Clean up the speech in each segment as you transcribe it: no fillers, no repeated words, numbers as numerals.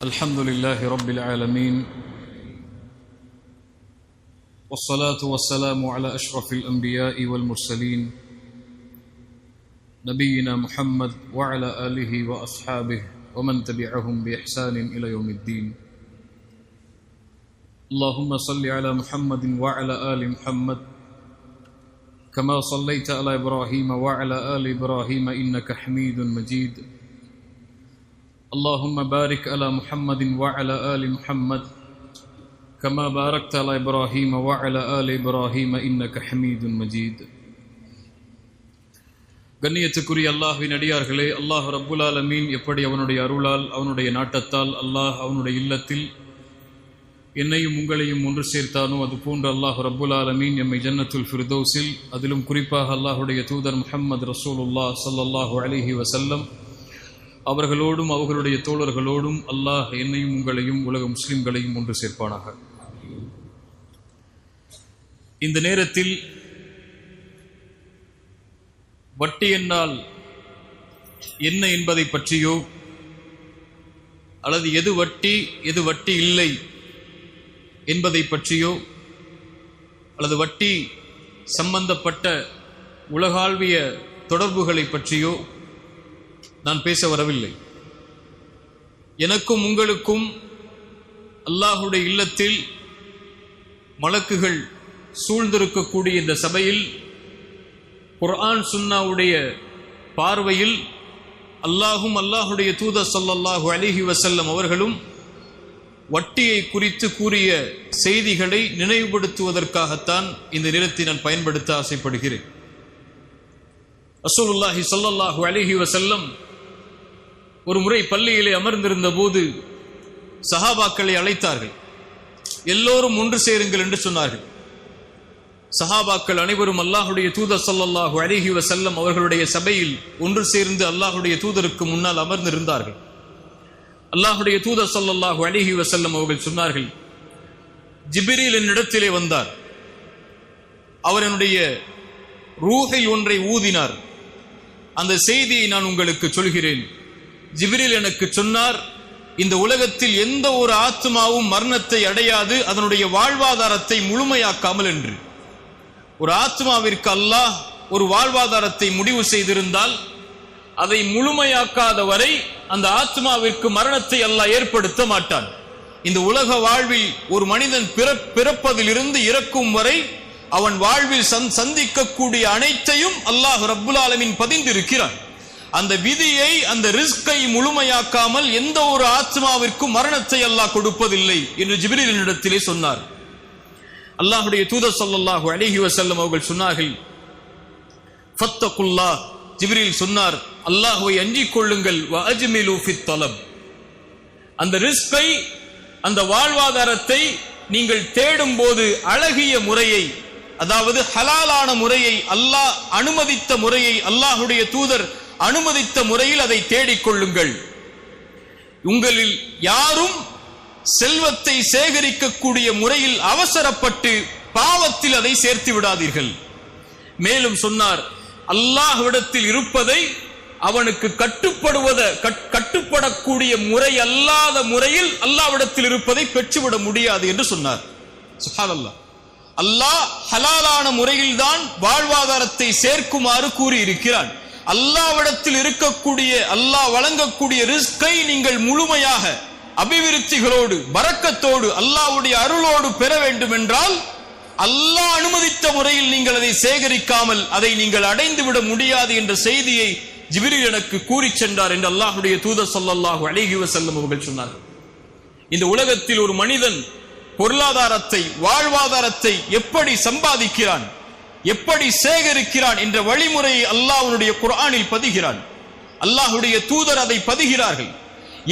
الحمد لله رب العالمين والصلاة والسلام على أشرف الأنبياء والمرسلين نبينا محمد وعلى آله وأصحابه ومن تبعهم بإحسان إلى يوم الدين اللهم صل على محمد وعلى آل محمد كما صليت على إبراهيم وعلى آل إبراهيم إنك حميد مجيد اللهم بارك على محمد وعلى آل محمد كما باركت على إبراهيم وعلى آل إبراهيم إنك حميد مجيد கண்ணியத்துக்குரிய அல்லாஹ்வின் அடியார்களே, அல்லாஹ் ரப்புல் ஆலமீன் எப்படி அவனுடைய அருளால் அவனுடைய நாட்டத்தால் அல்லாஹ் அவனுடைய இல்லத்தில் என்னையும் உங்களையும் ஒன்று சேர்த்தானோ அதுபோன்று அல்லாஹ் ரப்புல் ஆலமீன் எம்மை ஜன்னத்துல் ஃபிர்தௌஸில், அதிலும் குறிப்பாக அல்லாஹுடைய தூதர் முஹம்மது ரசூலுல்லாஹ் ஸல்லல்லாஹு அலைஹி வஸல்லம் அவர்களோடும் அவர்களுடைய தோழர்களோடும் அல்லாஹ் என்னையும் உங்களையும் உலக முஸ்லிம்களையும் ஒன்று சேர்ப்பானாக. இந்த நேரத்தில் வட்டி என்னால் என்ன என்பதை பற்றியோ அல்லது எது வட்டி இல்லை என்பதை பற்றியோ அல்லது வட்டி சம்பந்தப்பட்ட உலகாழ்விய தொடர்புகளை பற்றியோ நான் பேச வரவில்லை. எனக்கும் உங்களுக்கும் அல்லாஹுடைய இல்லத்தில் மலக்குகள் சூழ்ந்திருக்கக்கூடிய இந்த சபையில் குர்ஆன் சுன்னாவுடைய பார்வையில் அல்லாஹும் அல்லாஹுடைய தூதர் ஸல்லல்லாஹு அலைஹி வஸல்லம் அவர்களும் வட்டியை குறித்து கூறிய செய்திகளை நினைவுபடுத்துவதற்காகத்தான் இந்த நேரத்தை நான் பயன்படுத்த ஆசைப்படுகிறேன். ரசூலுல்லாஹி ஸல்லல்லாஹு அலைஹி வஸல்லம் ஒரு முறை பள்ளியிலே அமர்ந்திருந்த போது சஹாபாக்களை அழைத்தார்கள். எல்லோரும் ஒன்று சேருங்கள் என்று சொன்னார்கள். சஹாபாக்கள் அனைவரும் அல்லாஹுடைய தூதர் ஸல்லல்லாஹு அலைஹி வஸல்லம் அவர்களுடைய சபையில் ஒன்று சேர்ந்து அல்லாஹுடைய தூதருக்கு முன்னால் அமர்ந்திருந்தார்கள். அல்லாஹுடைய தூதர் ஸல்லல்லாஹு அலைஹி வஸல்லம் அவர்கள் சொன்னார்கள், ஜிப்ரீல் என்னிடத்திலே வந்தார். அவர் என்னுடைய ரூஹை ஒன்றை ஊதினார். அந்த செய்தியை நான் உங்களுக்கு சொல்கிறேன். ஜிப்ரீல் எனக்கு சொன்னார், இந்த உலகத்தில் எந்த ஒரு ஆத்மாவும் மரணத்தை அடையாது அதனுடைய வாழ்வாதாரத்தை முழுமையாக்காமல் என்று. ஒரு ஆத்மாவிற்கு அல்லாஹ் ஒரு வாழ்வாதாரத்தை முடிவு செய்திருந்தால் அதை முழுமையாக்காத வரை அந்த ஆத்மாவிற்கு மரணத்தை அல்லாஹ் ஏற்படுத்த மாட்டான். இந்த உலக வாழ்வில் ஒரு மனிதன் பிறப்பதிலிருந்து இறக்கும் வரை அவன் வாழ்வில் சந்திக்கக்கூடிய அனைத்தையும் அல்லாஹ் ரப்புல் ஆலமீன் பதிந்திருக்கிறான். அந்த விதியை, அந்த ரிஸ்கை முழுமையாக்காமல் எந்த ஒரு ஆத்மாவிற்கும் மரணத்தை அல்லாஹ் கொடுப்பதில்லை என்று ஜிப்ரீலினிடத்திலே சொன்னார். அல்லாஹுடைய தூதர் ஸல்லல்லாஹு அலைஹி வஸல்லம் அவர்கள் சொன்னார்கள், ஃபத்தகுல்லாஹ். ஜிப்ரீல் சொன்னார், அல்லாஹ்வை அஞ்சிக் கொள்ளுங்கள். வ அஜ்மிலு ஃபித் தலப். அந்த ரிஸ்கை, அந்த வாழ்வாதாரத்தை நீங்கள் தேடும் போது அழகிய முறையை, அதாவது ஹலாலான முறையை, அல்லாஹ் அனுமதித்த முறையை, அல்லாஹுடைய தூதர் அனுமதித்த முறையில் அதை தேடிக்கொள்ளுங்கள். உங்களில் யாரும் செல்வத்தை சேகரிக்கக்கூடிய முறையில் அவசரப்பட்டு பாவத்தில் அதை சேர்த்து விடாதீர்கள். மேலும் சொன்னார், அல்லாஹ்விடத்தில் இருப்பதை அவனுக்கு கட்டுப்படக்கூடிய முறை அல்லாத முறையில் அல்லாஹ்விடத்தில் இருப்பதை பெற்றுவிட முடியாது என்று சொன்னார். சுப்ஹானல்லாஹ். அல்லாஹ் ஹலாலான முறையில் தான் வாழ்வாதாரத்தை சேர்க்குமாறு கூறியிருக்கிறான். அல்லாஹ்விடத்தில் இருக்கக்கூடிய, அல்லாஹ் வழங்கக்கூடிய ரிஸ்கை நீங்கள் முழுமையாக அபிவிருத்திகளோடு, பரக்கத்தோடு, அல்லாஹ்வுடைய அருளோடு பெற வேண்டும் என்றால் அல்லாஹ் அனுமதித்த முறையில் நீங்கள் அதை சேகரிக்காமல் அதை நீங்கள் அடைந்து விட முடியாது என்ற செய்தியை ஜிப்ரீல் எனக்கு கூறி சென்றார் என்று அல்லாஹுடைய தூதர் ஸல்லல்லாஹு அலைஹி வஸல்லம் அவர்கள் சொன்னார்கள். இந்த உலகத்தில் ஒரு மனிதன் பொருளாதாரத்தை, வாழ்வாதாரத்தை எப்படி சம்பாதிக்கிறான், எப்படி சேகரிக்கிறான் என்ற வழிமுறையை அல்லாஹ்வுடைய குர்ஆனில் பதிகிறான். அல்லாஹுடைய தூதர் அதை பதிகிறார்கள்.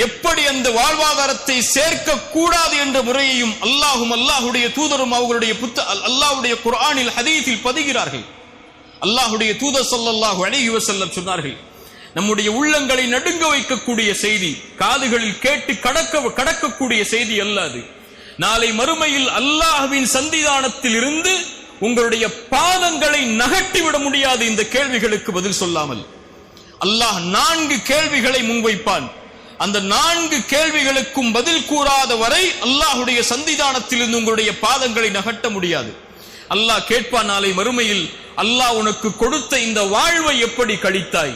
எப்படி அந்த வாழ்வாதாரத்தை சேர்க்க கூடாது என்ற முறையையும் அல்லாஹும் அல்லாஹுடைய தூதரும் அவர்களுடைய அல்லாஹ்வுடைய குர்ஆனில் ஹதீஸில் பதிகிறார்கள். அல்லாஹுடைய தூதர் ஸல்லல்லாஹு அலைஹி வஸல்லம் சொன்னார்கள், நம்முடைய உள்ளங்களை நடுங்க வைக்கக்கூடிய செய்தி, காதுகளில் கேட்டு கடக்கக்கூடிய செய்தி அல்லாது. நாளை மறுமையில் அல்லாஹ்வின் சன்னிதானத்தில் இருந்து உங்களுடைய பாதங்களை நகட்டிவிட முடியாது இந்த கேள்விகளுக்கு பதில் சொல்லாமல். அல்லாஹ் 4 கேள்விகளை முன்வைப்பான். அந்த 4 கேள்விகளுக்கும் பதில் கூறாத வரை அல்லாஹ்வுடைய சன்னிதானத்தில் இருந்து உங்களுடைய பாதங்களை நகட்ட முடியாது. அல்லாஹ் கேட்பான் நாளை மறுமையில், அல்லாஹ் உனக்கு கொடுத்த இந்த வாழ்வை எப்படி கழித்தாய்?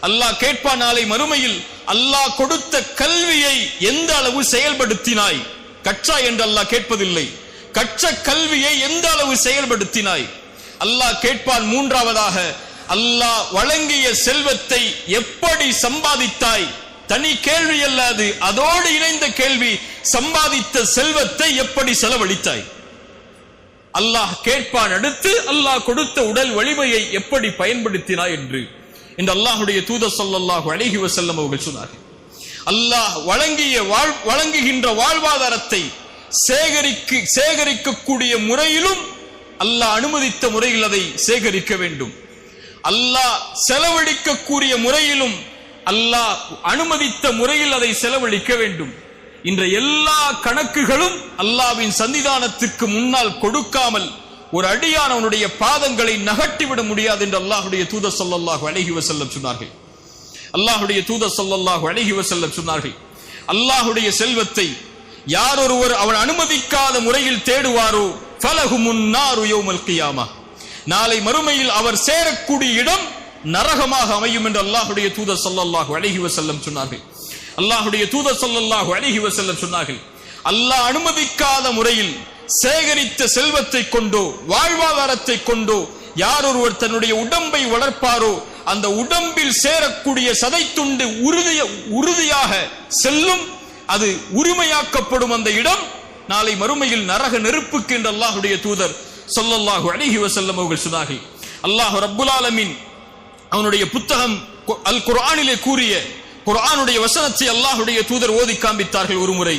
அல்லாஹ் கேட்பான் நாளை மறுமையில், அல்லாஹ் கொடுத்த கல்வியை எந்த அளவு செயல்படுத்தினாய்? கற்றாய் என்று அல்லாஹ் கேட்பதில்லை, கற்ற கல்வியை எந்த அளவு செயல்படுத்தினாய்? அல்லாஹ் கேட்பான் மூன்றாவதாக, அல்லாஹ் வழங்கிய செல்வத்தை எப்படி சம்பாதித்தாய்? தனி கேள்வி அல்லாது, அதோடு இணைந்த கேள்வி, சம்பாதித்த செல்வத்தை எப்படி செலவழித்தாய்? அல்லாஹ் கேட்பான் அடுத்து, அல்லாஹ் கொடுத்த உடல் வலிமையை எப்படி பயன்படுத்தினாய் என்று அல்லாஹ்வுடைய தூதர் ஸல்லல்லாஹு அலைஹி வஸல்லம் அவர்கள் சொன்னார்கள். அல்லாஹ் வழங்குகின்ற வாழ்வாதாரத்தை சேகரிக்கக்கூடிய முறையிலும் அல்லாஹ் அனுமதித்த முறையில் அதை சேகரிக்க வேண்டும். அல்லாஹ் செலவழிக்கக்கூடிய முறையிலும் அல்லாஹ் அனுமதித்த முறையில் அதை செலவழிக்க வேண்டும். இன்ற எல்லா கணக்குகளும் அல்லாஹ்வின் சன்னிதானத்திற்கு முன்னால் கொடுக்காமல் ஒரு அடியான் அவனுடைய பாதங்களை நகட்டிவிட முடியாது என்று அல்லாஹ்வுடைய தூதர் ஸல்லல்லாஹு அலைஹி வஸல்லம் சொன்னார்கள். அல்லாஹ்வுடைய தூதர் ஸல்லல்லாஹு அலைஹி வஸல்லம் சொன்னார்கள், அல்லாஹ்வுடைய செல்வத்தை யார் ஒருவர் அவன் அனுமதிக்காத முறையில் தேடுவாரோ ஃபலஹுமுன் நாரு யௌமல் கியாமஹ், நாளை மறுமையில் அவர் சேரக்கூடிய இடம் நரகமாக அமையும் என்று அல்லாஹ்வுடைய தூதர் ஸல்லல்லாஹு அலைஹி வஸல்லம் சொன்னார்கள். அல்லாஹ்வுடைய தூதர் ஸல்லல்லாஹு அலைஹி வஸல்லம் சொன்னார்கள், அல்லாஹ் அனுமதிக்காத முறையில் சேகரித்த செல்வத்தை கொண்டோ வாழ்வாதாரத்தை கொண்டோ யார் ஒருவர் தன்னுடைய உடம்பை வளர்ப்பாரோ அந்த உடம்பில் சேரக்கூடிய சதைத்துண்டு உறுதியாக செல்லும், அது உரிமையாக்கப்படும். அந்த இடம் நாளை மறுமையில் நரக நெருப்புக்கு என்று அல்லாஹ்வுடைய தூதர் ஸல்லல்லாஹு அலைஹி வஸல்லம் அவர்கள் சொன்னார்கள். அல்லாஹ் ரப்புல் ஆலமீன் அவனுடைய புத்தகம் அல் குர்ஆனிலே கூறிய குர்ஆனுடைய வசனத்தை அல்லாஹ்வுடைய தூதர் ஓதி காண்பித்தார்கள். ஒரு முறை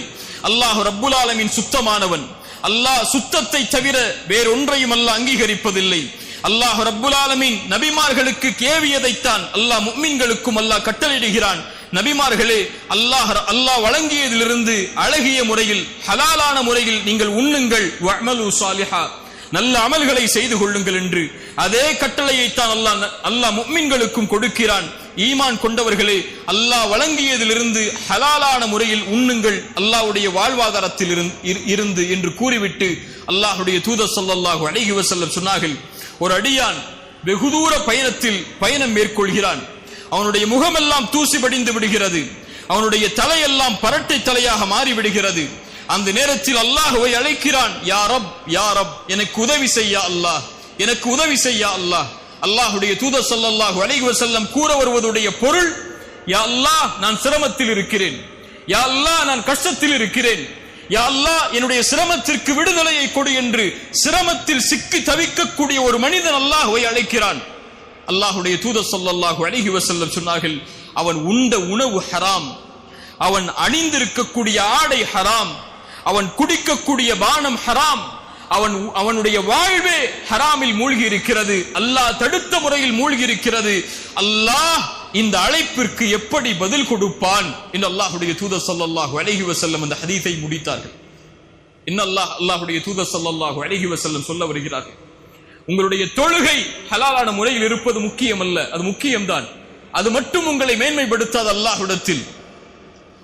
அல்லாஹ் ரப்புல் ஆலமீன் சுத்தமானவன், அல்லாஹ் சுத்தத்தை தவிர வேறொன்றையும் அல்லாஹ் அங்கீகரிப்பதில்லை. அல்லாஹ் ரப்புல் ஆலமீன் நபிமார்களுக்கு ஏவியதைத்தான் அல்லாஹ் முஃமின்களுக்கும் அல்லாஹ் கட்டளையிடுகிறான். நபிமார்களே, அல்லாஹ் வழங்கியதிலிருந்து அழகிய முறையில் ஹலாலான முறையில் நீங்கள் உண்ணுங்கள், வஅமலு ஸாலிஹா, நல்ல அமல்களை செய்து கொள்ளுங்கள் என்று அதே கட்டளையைத்தான் அல்லாஹ் முஃமின்களுக்கும் கொடுக்கிறான். ஈமான் கொண்டவர்களே, அல்லாஹ் வழங்கியதிலிருந்து ஹலாலான முறையில் உண்ணுங்கள், அல்லாஹ்வுடைய வாழ்வாதாரத்தில் இருந்து என்று கூறிவிட்டு அல்லாஹ்வுடைய தூதர் ஸல்லல்லாஹு அலைஹி வஸல்லம் சொன்னார்கள், ஒரு அடியான் வெகு தூர பயணம் மேற்கொள்கிறான், அவனுடைய முகமெல்லாம் தூசி படிந்து விடுகிறது, அவனுடைய தலையெல்லாம் பரட்டை தலையாக மாறிவிடுகிறது. அந்த நேரத்தில் அல்லாஹ்வை அழைக்கிறான், யா ரப் யா ரப், எனக்கு உதவி செய்ய அல்லாஹ், எனக்கு உதவி செய்ய அல்லாஹ். அல்லாஹ்வுடைய தூதர் ஸல்லல்லாஹு அலைஹி வஸல்லம் கூற வருவதுடைய பொருள், யா அல்லாஹ் நான் சிரமத்தில் இருக்கிறேன், யா அல்லாஹ் நான் கஷ்டத்தில் இருக்கிறேன், யா அல்லாஹ் என்னுடைய சிரமத்திற்கு விடுதலையை கொடு என்று சிரமத்தில் சிக்கி தவிக்கக்கூடிய ஒரு மனிதன் அல்லாஹ்வை அழைக்கிறான். அல்லாஹ்வுடைய தூதர் ஸல்லல்லாஹு அலைஹி வஸல்லம் சொன்னார்கள், அவன் உண்ட உணவு ஹராம், அவன் அணிந்திருக்கக்கூடிய ஆடை ஹராம், அவன் குடிக்கக்கூடிய பானம் ஹராம், அவனுடைய வாழ்வே ஹராமில் மூழ்கி இருக்கிறது, அல்லாஹ் தடுத்த முறையில் மூழ்கி இருக்கிறது. அல்லாஹ் இந்த அழைப்பிற்கு எப்படி பதில் கொடுப்பான் என்று அல்லாஹ்வுடைய தூதர் ஸல்லல்லாஹு அலைஹி வஸல்லம் அந்த ஹதீஸை முடித்தார்கள். அல்லாஹ்வுடைய தூதர் ஸல்லல்லாஹு அலைஹி வஸல்லம் சொல்ல வருகிறார்கள், உங்களுடைய தொழுகை ஹலாலான முறையில் இருப்பது முக்கியம் அல்ல, அது முக்கியம்தான், அது மட்டும் உங்களை மேன்மைப்படுத்தாத அல்லாஹ்விடத்தில்.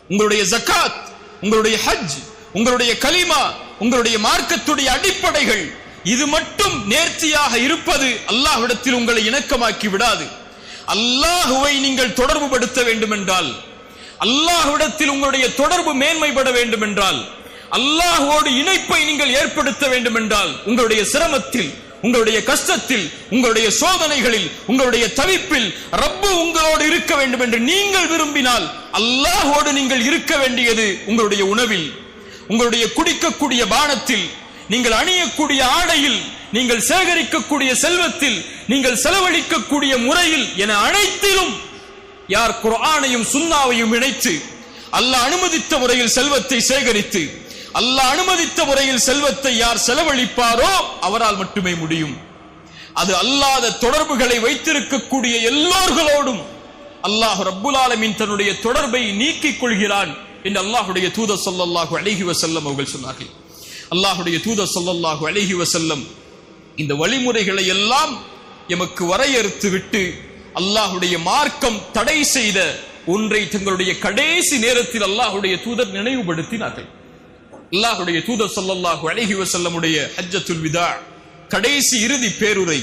உங்களுடைய ஜகாத், உங்களுடைய ஹஜ், உங்களுடைய கலிமா, உங்களுடைய மார்க்கத்துடைய அடிப்படைகள், இது மட்டும் நேர்த்தியாக இருப்பது அல்லாஹ்விடத்தில் உங்களை இணக்கமாக்கி விடாது. அல்லாஹ்வை நீங்கள் தொடர்பு படுத்த வேண்டும் என்றால், அல்லாஹ்விடத்தில் உங்களுடைய தொடர்பு மேன்மைப்பட வேண்டும் என்றால், அல்லாஹ்வோடு இணைப்பை நீங்கள் ஏற்படுத்த வேண்டும் என்றால், உங்களுடைய சிரமத்தில், உங்களுடைய கஷ்டத்தில், உங்களுடைய சோதனைகளில், உங்களுடைய தவிப்பில் ரப்பு உங்களோடு இருக்க வேண்டும் என்று நீங்கள் விரும்பினால், அல்லாஹ்வோடு நீங்கள் இருக்க வேண்டியது உங்களுடைய உணவில், உங்களுடைய குடிக்கக்கூடிய பானத்தில், நீங்கள் அணியக்கூடிய ஆடையில், நீங்கள் சேகரிக்கக்கூடிய செல்வத்தில், நீங்கள் செலவழிக்கக்கூடிய முறையில் என அனைத்திலும் யார் குர்ஆனையும் சுன்னாவையும் இணைத்து அல்லாஹ் அனுமதித்த முறையில் செல்வத்தை சேகரித்து அல்லாஹ் அனுமதித்த முறையில் செல்வத்தை யார் செலவழிப்பாரோ அவரால் மட்டுமே முடியும். அது அல்லாத தொடர்புகளை வைத்திருக்கக்கூடிய எல்லோர்களோடும் அல்லாஹ் ரப்புல் ஆலமீன் தன்னுடைய தொடர்பை நீக்கிக் கொள்கிறான் என்று அல்லாஹ்வுடைய தூதர் ஸல்லல்லாஹு அலைஹி வஸல்லம் அவர்கள் சொன்னார்கள். அல்லாஹ்வுடைய தூதர் ஸல்லல்லாஹு அலைஹி வஸல்லம் இந்த வழிமுறைகளை எல்லாம் எமக்கு வரையறுத்து விட்டு அல்லாஹ்வுடைய மார்க்கம் தடை செய்த ஒன்றை தங்களுடைய கடைசி நேரத்தில் அல்லாஹ்வுடைய தூதர் நினைவுபடுத்தினார்கள். அல்லாஹ்வுடைய தூதர் ஸல்லல்லாஹு அலைஹி வஸல்லமுடைய ஹஜ்ஜத்துல் விதா, கடைசி இறுதி பேருரை,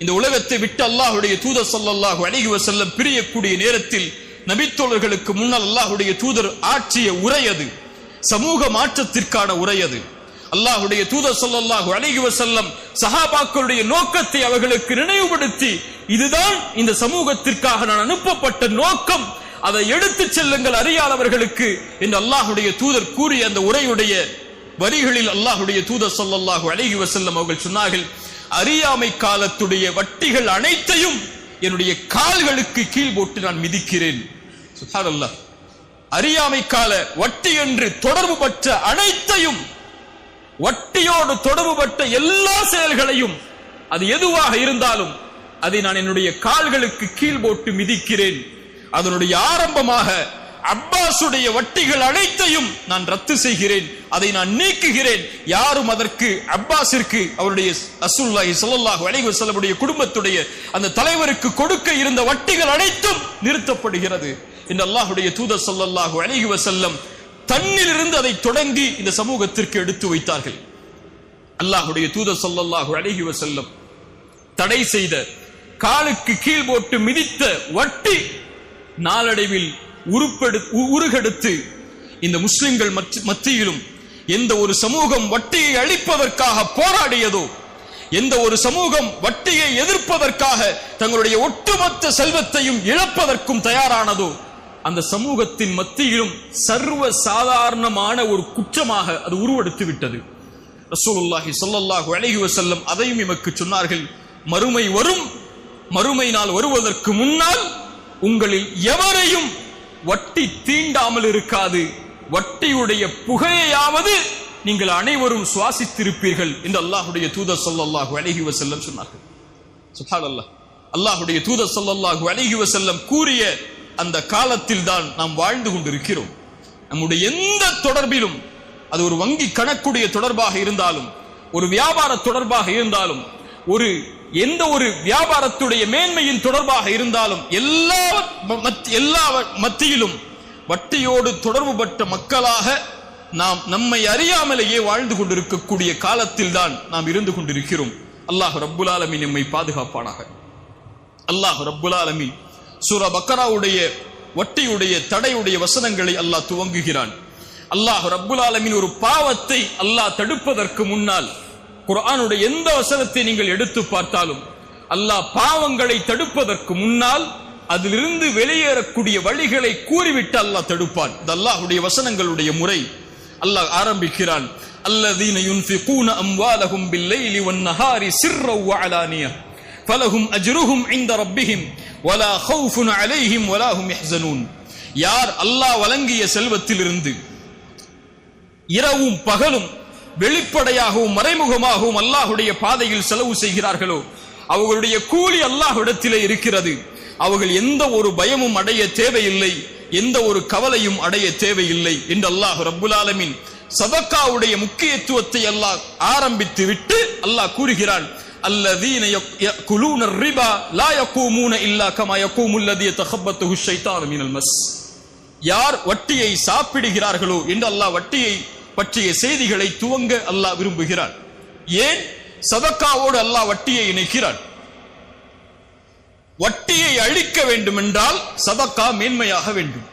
இந்த உலகத்தை விட்டு அல்லாஹ்வுடைய தூதர் ஸல்லல்லாஹு அலைஹி வஸல்லம் பிரியக்கூடிய நேரத்தில் நபித்தோழர்களுக்கு முன்னால் அல்லாஹ்வுடைய தூதர் ஆற்றிய உரை அது, சமூக மாற்றத்திற்கான உரை அது. அல்லாஹ்வுடைய தூதர் ஸல்லல்லாஹு அலைஹி வஸல்லம் சஹாபாக்களுடைய நோக்கத்தை அவர்களுக்கு நினைவுபடுத்தி, இதுதான் இந்த சமூகத்திற்காக நான் அனுப்பப்பட்ட நோக்கம், அதை எடுத்துச் செல்லுங்கள் அறியாதவர்களுக்கு என்று அல்லாஹ்வுடைய தூதர் கூறிய அந்த உரையுடைய வரிகளில் அல்லாஹ்வுடைய தூதர் ஸல்லல்லாஹு அலைஹி வஸல்லம் அவர்கள் சொன்னார்கள், அறியாமை காலத்துடைய வட்டிகள் அனைத்தையும் என்னுடைய கால்களுக்கு கீழ் போட்டு நான் மிதிக்கிறேன். சுப்ஹானல்லாஹ். அறியாமை கால வட்டி என்று தொடர்பு பற்ற அனைத்தையும், வட்டியோடு தொடர்பு பட்ட எல்லா செயல்களையும், அது எதுவாக இருந்தாலும் அதை நான் என்னுடைய கால்களுக்கு கீழ் போட்டு மிதிக்கிறேன். அதனுடைய ஆரம்பமாக அப்பாஸுடைய வட்டிகள் அனைத்தையும் நான் ரத்து செய்கிறேன், அதை நான் நீக்குகிறேன். யாரும் அதற்கு அப்பாஸிற்கு அவருடைய ரசூலுல்லாஹி ஸல்லல்லாஹு அலைஹி வஸல்லமுடைய குடும்பத்துடைய அந்த தலைவருக்கு கொடுக்க இருந்த வட்டிகள் அனைத்தும் நிறுத்தப்படுகிறது என்று அல்லாஹ்வுடைய தூதர் ஸல்லல்லாஹு அலைஹி வஸல்லம் தன்னிலிருந்து அதை தொடங்கி இந்த சமூகத்திற்கு எடுத்து வைத்தார்கள். அல்லாஹ்வுடைய தூதர் ஸல்லல்லாஹு அலைஹி வஸல்லம் தடை செய்த, காலுக்கு கீழ் போட்டு மிதித்த வட்டி நாளடைவில் உருகெடுத்து இந்த முஸ்லிம்கள் மத்தியிலும் எந்த ஒரு சமூகம் வட்டியை அழிப்பதற்காக போராடியதோ, எந்த ஒரு சமூகம் வட்டியை எதிர்ப்பதற்காக தங்களுடைய ஒட்டுமொத்த செல்வத்தையும் இழப்பதற்கும் தயாரானதோ, அந்த சமூகத்தின் மத்தியிலும் சர்வ சாதாரணமான ஒரு குற்றமாக அது உருவெடுத்து விட்டது. ரசூலுல்லாஹி ஸல்லல்லாஹு அலைஹி வஸல்லம் அதையும் எமக்கு சொன்னார்கள். மறுமை வரும், மறுமை நாள் வருவதற்கு முன்னால் உங்களில் எவரையும் வட்டி தீண்டாமல் இருக்காது, வட்டியுடைய புகையாவது நீங்கள் அனைவரும் சுவாசித்திருப்பீர்கள் என்று அல்லாஹ்வுடைய தூதர் ஸல்லல்லாஹு அலைஹி வஸல்லம் சொன்னார்கள். சுப்ஹானல்லாஹ். அல்லாஹ்வுடைய தூதர் ஸல்லல்லாஹு அலைஹி வஸல்லம் கூறிய அந்த காலத்தில் தான் நாம் வாழ்ந்து கொண்டிருக்கிறோம். நம்முடைய எந்த தொடர்பிலும், அது ஒரு வங்கி கணக்குடைய தொடர்பாக இருந்தாலும், ஒரு வியாபார தொடர்பாக இருந்தாலும், எந்த ஒரு வியாபாரத்துடைய மேன்மையின் தொடர்பாக இருந்தாலும், எல்லா மத்தியிலும் வட்டியோடு தொடர்பு பட்ட மக்களாக நாம் நம்மை அறியாமலேயே வாழ்ந்து கொண்டிருக்கக்கூடிய காலத்தில் தான் நாம் இருந்து கொண்டிருக்கிறோம். அல்லாஹ் ரப்புல் ஆலமீன் நம்மை பாதுகாப்பானாக. அல்லாஹ் ரப்புல் ஆலமீன் சூரா பக்கராவுடைய வட்டியுடைய தடையுடைய வசனங்களை அல்லாஹ் துவங்குகிறான். அல்லாஹ் ரப்புல் ஆலமீன் ஒரு பாவத்தை அல்லாஹ் தடுப்பதற்கு முன்னால் குர்ஆனுடைய எந்த வசனத்தை நீங்கள் எடுத்து பார்த்தாலும் அல்லாஹ் பாவங்களை தடுப்பதற்கு முன்னால் அதிலிருந்து வெளியேறக்கூடிய வழிகளை கூறிவிட்டு அல்லாஹ் தடுப்பான். இது அல்லாஹ்வுடைய வசனங்களுடைய முறை. அல்லாஹ் ஆரம்பிக்கிறான், அல்லதீன யுன்ஃபிகூன அம்வாலஹும் பில்லைலி வன்னஹாரி சிர்ரன் வஅலானியா ஃபலஹும் அஜ்ருஹும் இன்த ரப்பிஹிம் வலா கௌஃபுன் அலைஹிம் வலா ஹும் யஹ்ஸனூன். யார் அல்லாஹ் வழங்கிய செல்வத்திலிருந்து இரவும் பகலும் வெளிப்படையாகவும் மறைமுகமாகவும் அல்லாஹ்வுடைய பாதையில் செலவு செய்கிறார்களோ அவர்களுடைய கூலி அல்லாஹ்விடத்திலே இருக்கிறது. அவர்கள் எந்த ஒரு பயமும் அடைய தேவையில்லை, எந்த ஒரு கவலையும் அடைய தேவையில்லை என்று அல்லாஹ் ரப்புல் ஆலமீன் சதக்காவுடைய முக்கியத்துவத்தை அல்லாஹ் ஆரம்பித்து விட்டு அல்லாஹ் கூறுகிறான், அல்லதீன யகுலூன ரிபா லா யகூமூன இல்லா கமா யகூமுல் லதீ யதகப்பத்துஹு ஷைத்தானு மினல் மஸ். யார் வட்டியை சாப்பிடுகிறார்களோ என்று அல்லாஹ் வட்டியை பற்றிய செய்திகளை துவங்க அல்லாஹ் விரும்புகிறான். ஏன் சதக்காவோடு அல்லாஹ் வட்டியை இணைக்கிறான்? வட்டியை அழிக்க வேண்டும் என்றால் சதக்கா மேன்மையாக வேண்டும்.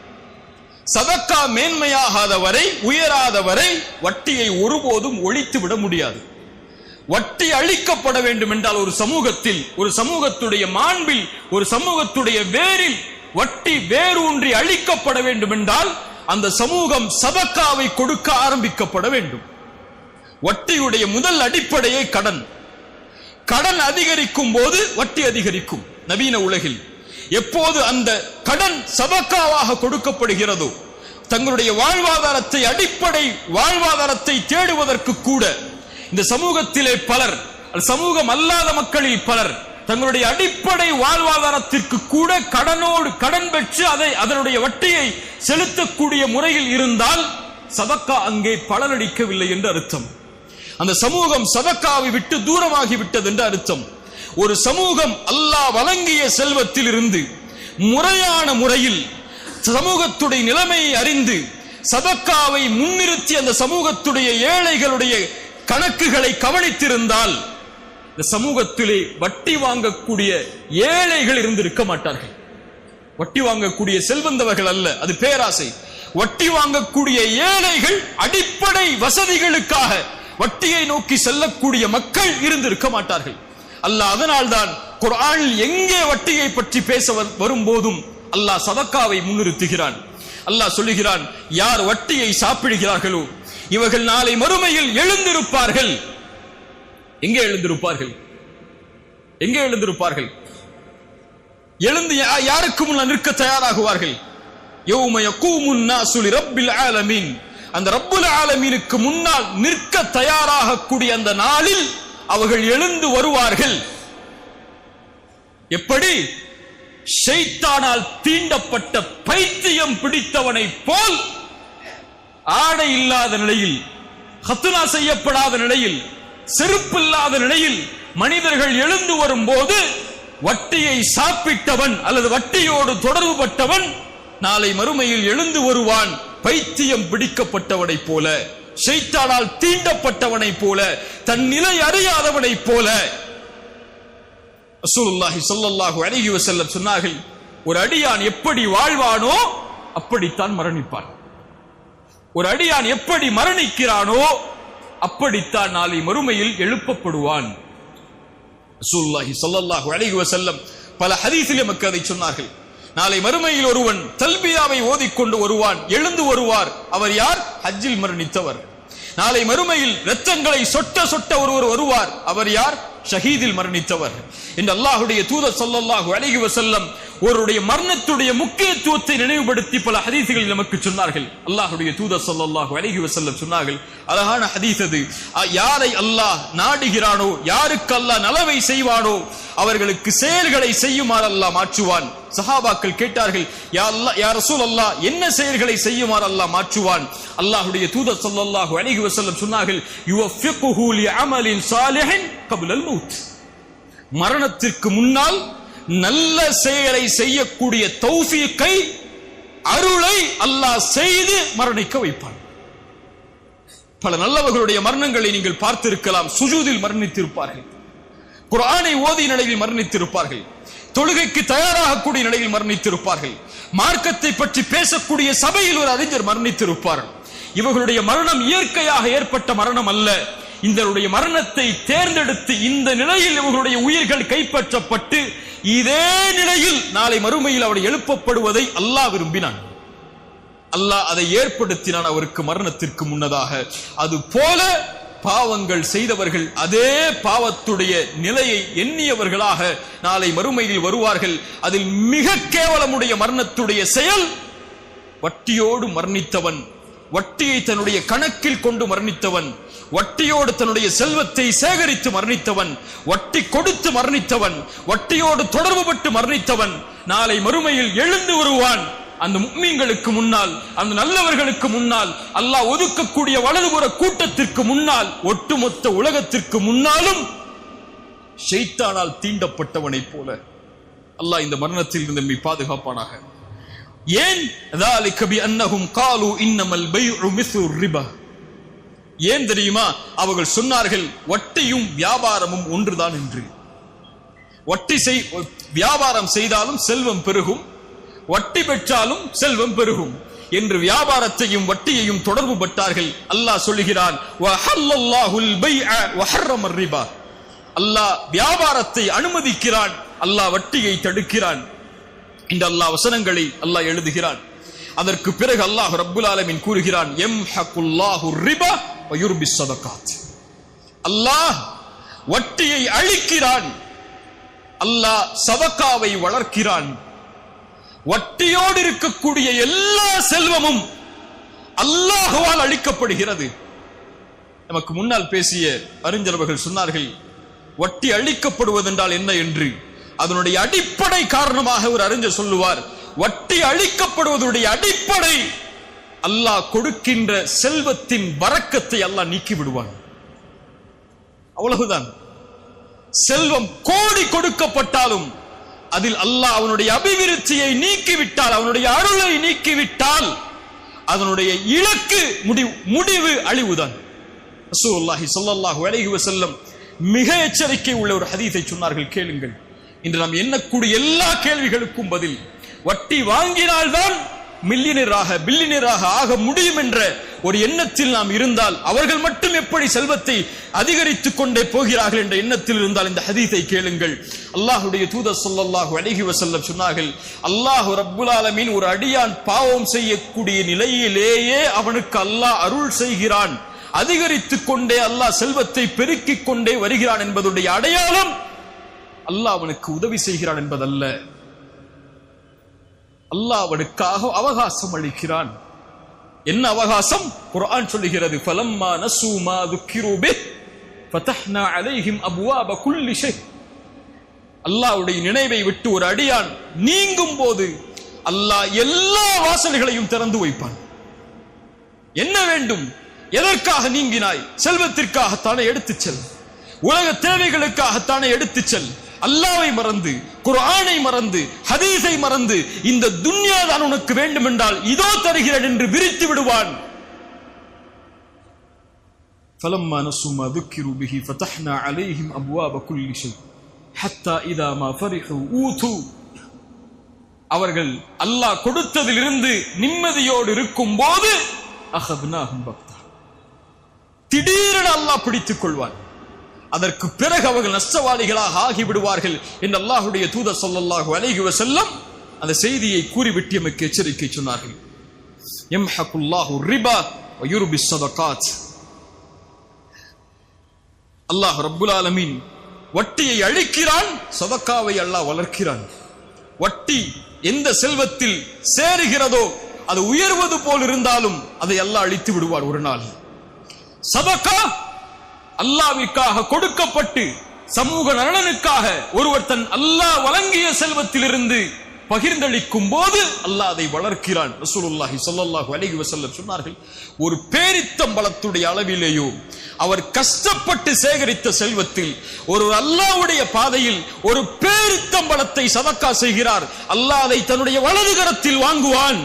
சதக்கா மேன்மையாகாத வரை, உயராத வரை வட்டியை ஒருபோதும் ஒழித்து விட முடியாது. வட்டி அழிக்கப்பட வேண்டும் என்றால் ஒரு சமூகத்தில், ஒரு சமூகத்துடைய மாண்பில், ஒரு சமூகத்துடைய வேரில் வட்டி வேரூன்றி அழிக்கப்பட வேண்டும் என்றால் அந்த சமூகம் சதக்காவை கொடுக்க ஆரம்பிக்கப்பட வேண்டும். வட்டியுடைய முதல் அடிப்படையே கடன். கடன் அதிகரிக்கும் போது வட்டி அதிகரிக்கும். நவீன உலகில் எப்போது அந்த கடன் சதக்காவாக கொடுக்கப்படுகிறதோ, தங்களுடைய வாழ்வாதாரத்தை, அடிப்படை வாழ்வாதாரத்தை தேடுவதற்கு கூட இந்த சமூகத்திலே பலர், சமூகம் அல்லாத மக்களில் பலர் தங்களுடைய அடிப்படை வாழ்வாதாரத்திற்கு கூட கடன் பெற்று அதனுடைய வட்டியை செலுத்தக்கூடிய முறையில் இருந்தால் சதக்கா அங்கே பலனளிக்கவில்லை என்று அர்த்தம். அந்த சமூகம் சதக்காவை விட்டு தூரமாகி விட்டது என்று அர்த்தம். ஒரு சமூகம் அல்லாஹ் வழங்கிய செல்வத்தில் இருந்து முறையான முறையில் சமூகத்துடைய நிலைமையை அறிந்து சதக்காவை முன்னிறுத்தி அந்த சமூகத்துடைய ஏழைகளுடைய கணக்குகளை கவனித்திருந்தால் இந்த சமூகத்திலே வட்டி வாங்கக்கூடிய ஏழைகள் இருந்திருக்க மாட்டார்கள். வட்டி வாங்கக்கூடிய செல்வந்தவர்கள் அல்ல, அது பேராசை. வட்டி வாங்கக்கூடிய ஏழைகள், அடிப்படை வசதிகளுக்காக வட்டியை நோக்கி செல்லக்கூடிய மக்கள் இருந்திருக்க மாட்டார்கள். அல்லாஹ் அதனால்தான் குர்ஆனில் எங்கே வட்டியை பற்றி பேச வரும்போதும் அல்லாஹ் சதக்காவை முன்னிறுத்துகிறான். அல்லாஹ் சொல்லுகிறான், யார் வட்டியை சாப்பிடுகிறார்களோ இவர்கள் நாளை மறுமையில் எழுந்திருப்பார்கள். எங்கே எழுந்திருப்பார்கள்? எங்கே எழுந்திருப்பார்கள்? எழுந்து யாருக்கு முன்னால் நிற்க தயாராகுவார்கள்? யௌம யகூமுன் நாசு லிரப்பில் ஆலமீன், அந்த ரப்புல் ஆலமீனுக்கு முன்னால் நிற்க தயாராகக்கூடிய அந்த நாளில் அவர்கள் எழுந்து வருவார்கள். எப்படி? ஷைத்தானால் தீண்டப்பட்ட பைத்தியம் பிடித்தவனை போல், ஆடை இல்லாத நிலையில், ஹத்னா செய்யப்படாத நிலையில், செருப்பில்லாத நிலையில் மனிதர்கள் எழுந்து வரும்போது வட்டியை சாப்பிட்டவன் அல்லது வட்டியோடு தொடர்பு பட்டவன் நாளை மறுமையில் எழுந்து வருவான் பைத்தியம் பிடிக்கப்பட்டவனை போல, ஷைத்தானால் தீண்டப்பட்டவனை போல, தன் நிலை அறியாதவனை போல. ரசூலுல்லாஹி ஸல்லல்லாஹு அலைஹி வஸல்லம் சொன்னார்கள், ஒரு அடியான் எப்படி வாழ்வானோ அப்படித்தான் மரணிப்பான். ஒரு அடியான் எப்படி மரணிக்கிறானோ அப்படித்தான் நாளை மறுமையில் எழுப்பப்படுவான். ரசூலுல்லாஹி ஸல்லல்லாஹு அலைஹி வஸல்லம் பல ஹதீஸிலே நமக்கு அதை சொன்னார்கள். நாளை மறுமையில் ஒருவன் தல்பியாவை ஓதிக்கொண்டு வருவான், எழுந்து வருவார். அவர் யார்? ஹஜ்ஜில் மரணித்தவர். நாளை மறுமையில் இரத்தங்களை சொட்ட சொட்ட ஒருவர் வருவார். அவர் யார்? ஷஹீதில் மரணித்தவர். இந்த அல்லாஹ்வுடைய தூதர் ஸல்லல்லாஹு அலைஹி வஸல்லம் ஒருவருடைய மரணத்துடைய முக்கியத்துவத்தை நினைவுபடுத்தி பல ஹதீஸ்களில் நமக்கு சொன்னார்கள். அல்லாஹ்வுடைய தூதர் ஸல்லல்லாஹு அலைஹி வஸல்லம் சொன்னார்கள், அழகான ஹதீஸ் அது. யாரை அல்லாஹ் நாடுகிறானோ, யாருக்கு அல்லாஹ் நலவை செய்வானோ அவர்களுக்கு செயல்களை செய்யுமாறு அல்லாஹ் மாற்றுவான். சஹாபாக்கள் கேட்டார்கள், யா அல்லாஹ், யா ரசூலல்லாஹ், என்ன செயல்களை செய்யுமாறு அல்லாஹ் மாற்றுவான்? அல்லாஹ்வுடைய தூதர் ஸல்லல்லாஹு அலைஹி வஸல்லம் சொன்னார்கள், யுவஃபிகுஹு லிஅமலின் சாலிஹின் கப்லல் மௌத், மரணத்திற்கு முன்னால் நல்ல செயலை செய்யக்கூடிய தௌஃபீக்கை, அருளை அல்லாஹ் செய்து மரணிக்க வைப்பான். பல நல்லவர்களுடைய மரணங்களை நீங்கள் பார்த்திருக்கலாம். சுஜூதில் மரணித்திருப்பார்கள், குர்ஆனை ஓதிய நிலையில் மரணித்திருப்பார்கள், தொழுகைக்கு தயாராகக்கூடிய நிலையில் மரணித்திருப்பார்கள், மார்க்கத்தை பற்றி பேசக்கூடிய சபையில் ஒரு அறிஞர் மரணித்திருப்பார். இவர்களுடைய மரணம் இயற்கையாக ஏற்பட்ட மரணம் அல்ல. இவருடைய மரணத்தை தேர்ந்தெடுத்து இந்த நிலையில் இவர்களுடைய உயிர்கள் கைப்பற்றப்பட்டு இதே நிலையில் நாளை மறுமையில் அவர் எழுப்பப்படுவதை அல்லாஹ் விரும்பினான். அல்லாஹ் அதை ஏற்படுத்தினான் அவருக்கு மரணத்திற்கு முன்னதாக. அது போல பாவங்கள் செய்தவர்கள் அதே பாவத்துடைய நிலையை எண்ணியவர்களாக நாளை மறுமையில் வருவார்கள். அதில் மிக கேவலமுடைய மரணத்துடைய செயல் வட்டியோடு மரணித்தவன், வட்டியை தன்னுடைய கணக்கில் கொண்டு மரணித்தவன், வட்டியோடு தன்னுடைய செல்வத்தை சேகரித்து மரணித்தவன், வட்டி கொடுத்து மரணித்தவன், வட்டியோடு தொடர்பு பட்டு மரணித்தவன் நாளை மறுமையில் எழுந்து வருவான். அந்த முஃமின்களுக்கு முன்னால், அந்த நல்லவர்களுக்கு முன்னால், அல்லாஹ் ஒதுக்கக்கூடிய வலதுபுற கூட்டத்திற்கு முன்னால், ஒட்டுமொத்த உலகத்திற்கு முன்னாலும் ஷைத்தானால் தீண்டப்பட்டவனை போல. அல்லாஹ் இந்த மரணத்தில் இருந்து நம்மை பாதுகாப்பானாக. ஏன்? ذلك بأنهم قالوا إنما البيع مثل الربا. ஏன் தெரியுமா? அவர்கள் சொன்னார்கள் வட்டியும் வியாபாரமும் ஒன்றுதான் என்று. வட்டி வியாபாரம் செய்தாலும் செல்வம் பெருகும், வட்டி பெற்றாலும் செல்வம் பெருகும் என்று வியாபாரத்தையும் வட்டியையும் தொடர்பு பட்டார்கள். அல்லாஹ் சொல்லுகிறான், வஹல்லல்லாஹுல் பைஅ வஹர்ரம ரிபா. அல்லாஹ் வியாபாரத்தை அனுமதிக்கிறான், அல்லாஹ் வட்டியை தடுக்கிறான். இந்த அல்லாஹ் வசனங்களை அல்லாஹ் எழுதுகிறான். அதற்கு பிறகு அல்லாஹ் ரப்புல் ஆலமீன் கூறுகிறான், யம்ஹகுல்லாஹு ரிபா வ யுர்பிஸ் ஸதகாத். அல்லாஹ் வட்டியை அழிக்கிறான், அல்லாஹ் சதகாவை வளர்க்கிறான். வட்டியோடு இருக்கக்கூடிய எல்லா செல்வமும் அல்லாஹ்வால் அழிக்கப்படுகிறது. நமக்கு முன்னால் பேசிய அறிஞர்கள் சொன்னார்கள், வட்டி அழிக்கப்படுவதென்றால் என்ன என்று. அதனுடைய அடிப்படை காரணமாக ஒரு அறிஞர் சொல்லுவார், வட்டி அழிக்கப்படுவதனுடைய அடிப்படை அல்லாஹ் கொடுக்கின்ற செல்வத்தின் பரக்கத்தை அல்லாஹ் நீக்கி விடுவான். அவ்வளவுதான். செல்வம் கோடி கொடுக்கப்பட்டாலும் அதில் அல்லாஹ் அவனுடைய அபிவிருத்தியை நீக்கிவிட்டால், அவனுடைய அருளை நீக்கிவிட்டால் அதனுடைய இலக்கு முடிவு அழிவுதான். ரசூலுல்லாஹி ஸல்லல்லாஹு அலைஹி வஸல்லம் மிக எச்சரிக்கை உள்ள ஒரு ஹதீஸை சொன்னார்கள், கேளுங்கள். இன்று நாம் எண்ணக்கூடிய எல்லா கேள்விகளுக்கும் பதில். வட்டி வாங்கினால்தான் பில்லியனராக ஆக முடியும் என்ற ஒரு எண்ணத்தில் நாம் இருந்தால், அவர்கள் மட்டும் எப்படி செல்வத்தை அதிகரித்துக் கொண்டே போகிறார்கள் என்ற எண்ணத்தில் இருந்தால் இந்த ஹதீஸை கேளுங்கள். அல்லாஹ்வுடைய தூதர் ஸல்லல்லாஹு அலைஹி வஸல்லம் சொன்னார்கள், அல்லாஹ் ரப்புல் ஆலமீன் ஒரு அடியான் பாவம் செய்யக்கூடிய நிலையிலேயே அவனுக்கு அல்லாஹ் அருள் செய்கிறான், அதிகரித்துக் கொண்டே அல்லாஹ் செல்வத்தை பெருக்கிக் கொண்டே வருகிறான் என்பதுடைய அடையாளம் அல்லாஹ் அவனுக்கு உதவி செய்கிறான் என்பதல்ல, அல்லாஹ் அவனுக்காக அவகாசம் அளிக்கிறான். என்ன அவகாசம்? குர்ஆன் சொல்லுகிறது, ஃபலம்மா நஸூ மா ذுக்கிரு பிஹ் ஃபதஹ்னா அலைஹிம் அப்வாப குல்லி ஷை. அல்லாஹ்வுடைய நினைவை விட்டு ஒரு அடியான் நீங்கும் போது அல்லாஹ் எல்லா வாசல்களையும் திறந்து வைப்பான். என்ன வேண்டும்? எதற்காக நீங்கினாய்? செல்வத்திற்காகத்தானே எடுத்துச் செல், உலக தேவைகளுக்காகத்தானே எடுத்துச் செல். அல்லாஹ்வை மறந்து, குர்ஆனை மறந்து, ஹதீஸை மறந்து இந்த துன்யா தான் உனக்கு வேண்டும் என்றால் இதோ தருகிறேன் என்று விரித்து விடுவான். فلما نسوا ما ذكروا به فتحنا عليهم ابواب كل شيء حتى اذا ما فرحوا اوتوا. அவர்கள் அல்லாஹ் கொடுத்ததிலிருந்து நிம்மதியோடு இருக்கும் போது அஹத்னாஹும் பக்தா, திடீரென அல்லாஹ் பிடித்துக் கொள்வான். அதற்கு பிறகு அவர்கள் நஷ்டவாதிகளாக ஆகிவிடுவார்கள் என்று அல்லாஹ்வுடைய தூதர் ஸல்லல்லாஹு அலைஹி வஸல்லம் அந்த செய்தியை கூறிவிட்டு எமக்கு எச்சரிக்கை சொன்னார்கள். யம்ஹகுல்லாஹு ரிபா வ யுர்பிஸ் ஸதகாத். அல்லாஹ் ரப்புல் ஆலமீன் வட்டியை அழிக்கிறான், சதகாவை அல்லாஹ் வளர்க்கிறான். வட்டி எந்த செல்வத்தில் சேருகிறதோ அது உயர்வது போல் இருந்தாலும் அதை அல்லாஹ் அழித்து விடுவார் ஒரு நாள். சதகா அல்லாஹ்விற்காக கொடுக்கப்பட்டு சமூக நலனுக்காக ஒருவர் தன் அல்லாஹ் வழங்கிய செல்வத்திலிருந்து பகிர்ந்தளிக்கும் போது அல்லாஹ் அதை வளர்க்கிறான். ரசூலுல்லாஹி ஸல்லல்லாஹு அலைஹி வஸல்லம் சொன்னார்கள், ஒரு பேரித்தம்பழத்துடைய அளவிலேயோ அவர் கஷ்டப்பட்டு சேகரித்த செல்வத்தில் ஒரு அல்லாஹ்வுடைய பாதையில் ஒரு பேரித்தம்பழத்தை சதக்கா செய்கிறார், அல்லாஹ் அதை தன்னுடைய வலது கரத்தில் வாங்குவான்.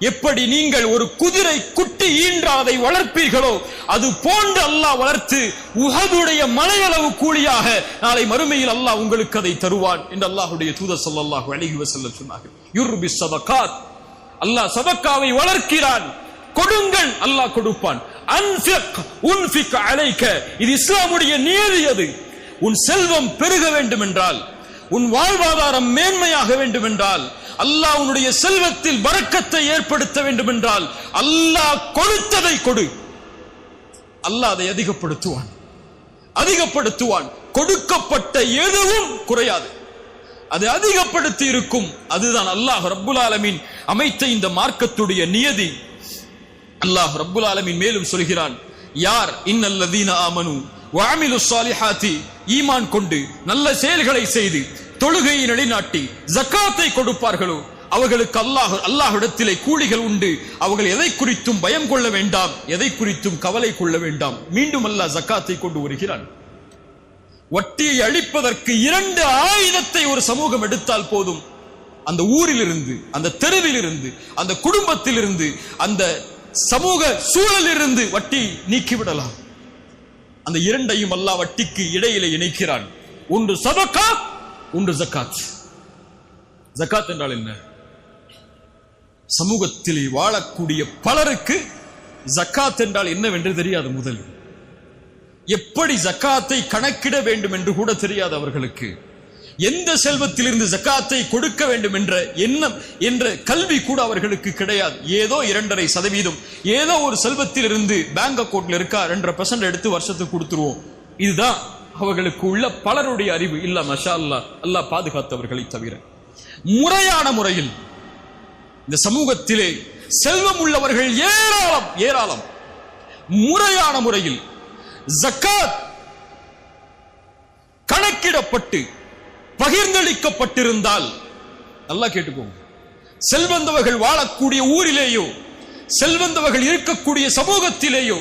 எப்படி நீங்கள் ஒரு குதிரை குட்டி ஈன்றால் அதை வளர்ப்பீர்களோ அது போன்று அல்லாஹ் வளர்த்து உஹதுடைய மலையளவு கூலியாக நாளை மறுமையில் அல்லாஹ் உங்களுக்கு அதை தருவான் என்று அல்லாஹ்வுடைய தூதர் ஸல்லல்லாஹு அலைஹி வஸல்லம் சொன்னார்கள். யுர்பிஸ் ஸதகாத், அல்லாஹ் சதக்காவை வளர்க்கிறான். கொடுங்கள், அல்லாஹ் கொடுப்பான். அன்ஃபிக் உன்ஃபிக் அலைக, இது இஸ்லாமுடைய நியதி. அது உன் செல்வம் பெருக வேண்டும் என்றால், உன் வாழ்வாதாரம் மேன்மையாக வேண்டும் என்றால், அல்லாஹ் உன்னுடைய செல்வத்தில் பரக்கத்தை ஏற்படுத்த வேண்டும் என்றால் அல்லாஹ் கொடுத்ததை கொடு, அல்லாஹ் அதை அதிகப்படுத்துவான். கொடுக்கப்பட்ட எதுவும் குறையாது, அது அதிகப்படுத்தி இருக்கும். அதுதான் அல்லாஹ் ரப்புல் ஆலமீன் அமைத்த இந்த மார்க்கத்துடைய நியதி. அல்லாஹ் ரப்புல் ஆலமீன் மேலும் சொல்கிறான், யார் இன்னல்லதீன ஆமனு வ அமிலுஸ் ஸாலிஹாத்தி, ஈமான் கொண்டு நல்ல செயல்களை செய்து தொழுகையை நிலைநாட்டி ஜகாத்தை கொடுப்பார்களோ அவர்களுக்கு அல்லாஹ்விடத்திலே கூலிகள் உண்டு. அவர்கள் எதை குறித்தும் பயம் கொள்ள வேண்டாம், எதை குறித்தும் கவலை கொள்ள வேண்டாம். மீண்டும் அல்லாஹ் ஜகாத்தை கொண்டு வருகிறான். வட்டியை அழிப்பதற்கு 2 ஆயுதத்தை ஒரு சமூகம் எடுத்தால் போதும், அந்த ஊரிலிருந்து, அந்த தெருவிலிருந்து, அந்த குடும்பத்திலிருந்து, அந்த சமூக சூழலிலிருந்து வட்டி நீக்கிவிடலாம். அந்த 2ஐயும் அல்லாஹ் வட்டிக்கு இடையிலே இணைக்கிறான். ஒன்று சதகா, ஒன்று ஜகாத். ஜகாத் என்றால் என்ன? சமூகத்தில் வாழக்கூடிய பலருக்கு ஜகாத் என்றால் என்னவென்று தெரியாது. முதல் எப்படி ஜகாத்தை கணக்கிட வேண்டும் என்று கூட தெரியாது அவர்களுக்கு. எந்த செல்வத்திலிருந்து ஜகாத்தை கொடுக்க வேண்டும் என்ற எண்ணம் என்ற கல்வி கூட அவர்களுக்கு கிடையாது. ஏதோ 2.5% ஏதோ ஒரு செல்வத்திலிருந்து பேங்க் அக்கவுண்ட்ல இருக்கா 2% எடுத்து வருஷத்துக்கு கொடுத்துருவோம். இதுதான் அவர்களுக்கு உள்ள பலருடைய அறிவு. இல்ல மஷா அல்லாஹ், அல்லாஹ் பாதுகாத்தவர்களை தவிர. முறையான முறையில் இந்த சமூகத்திலே செல்வம் உள்ளவர்கள் ஏராளம். முறையான முறையில் ஜகாத் கணக்கிடப்பட்டு பகிர்ந்தளிக்கப்பட்டிருந்தால், நல்லா கேட்டுக்கோங்க, செல்வந்தவர்கள் வாழக்கூடிய ஊரிலேயோ செல்வந்தவர்கள் இருக்கக்கூடிய சமூகத்திலேயோ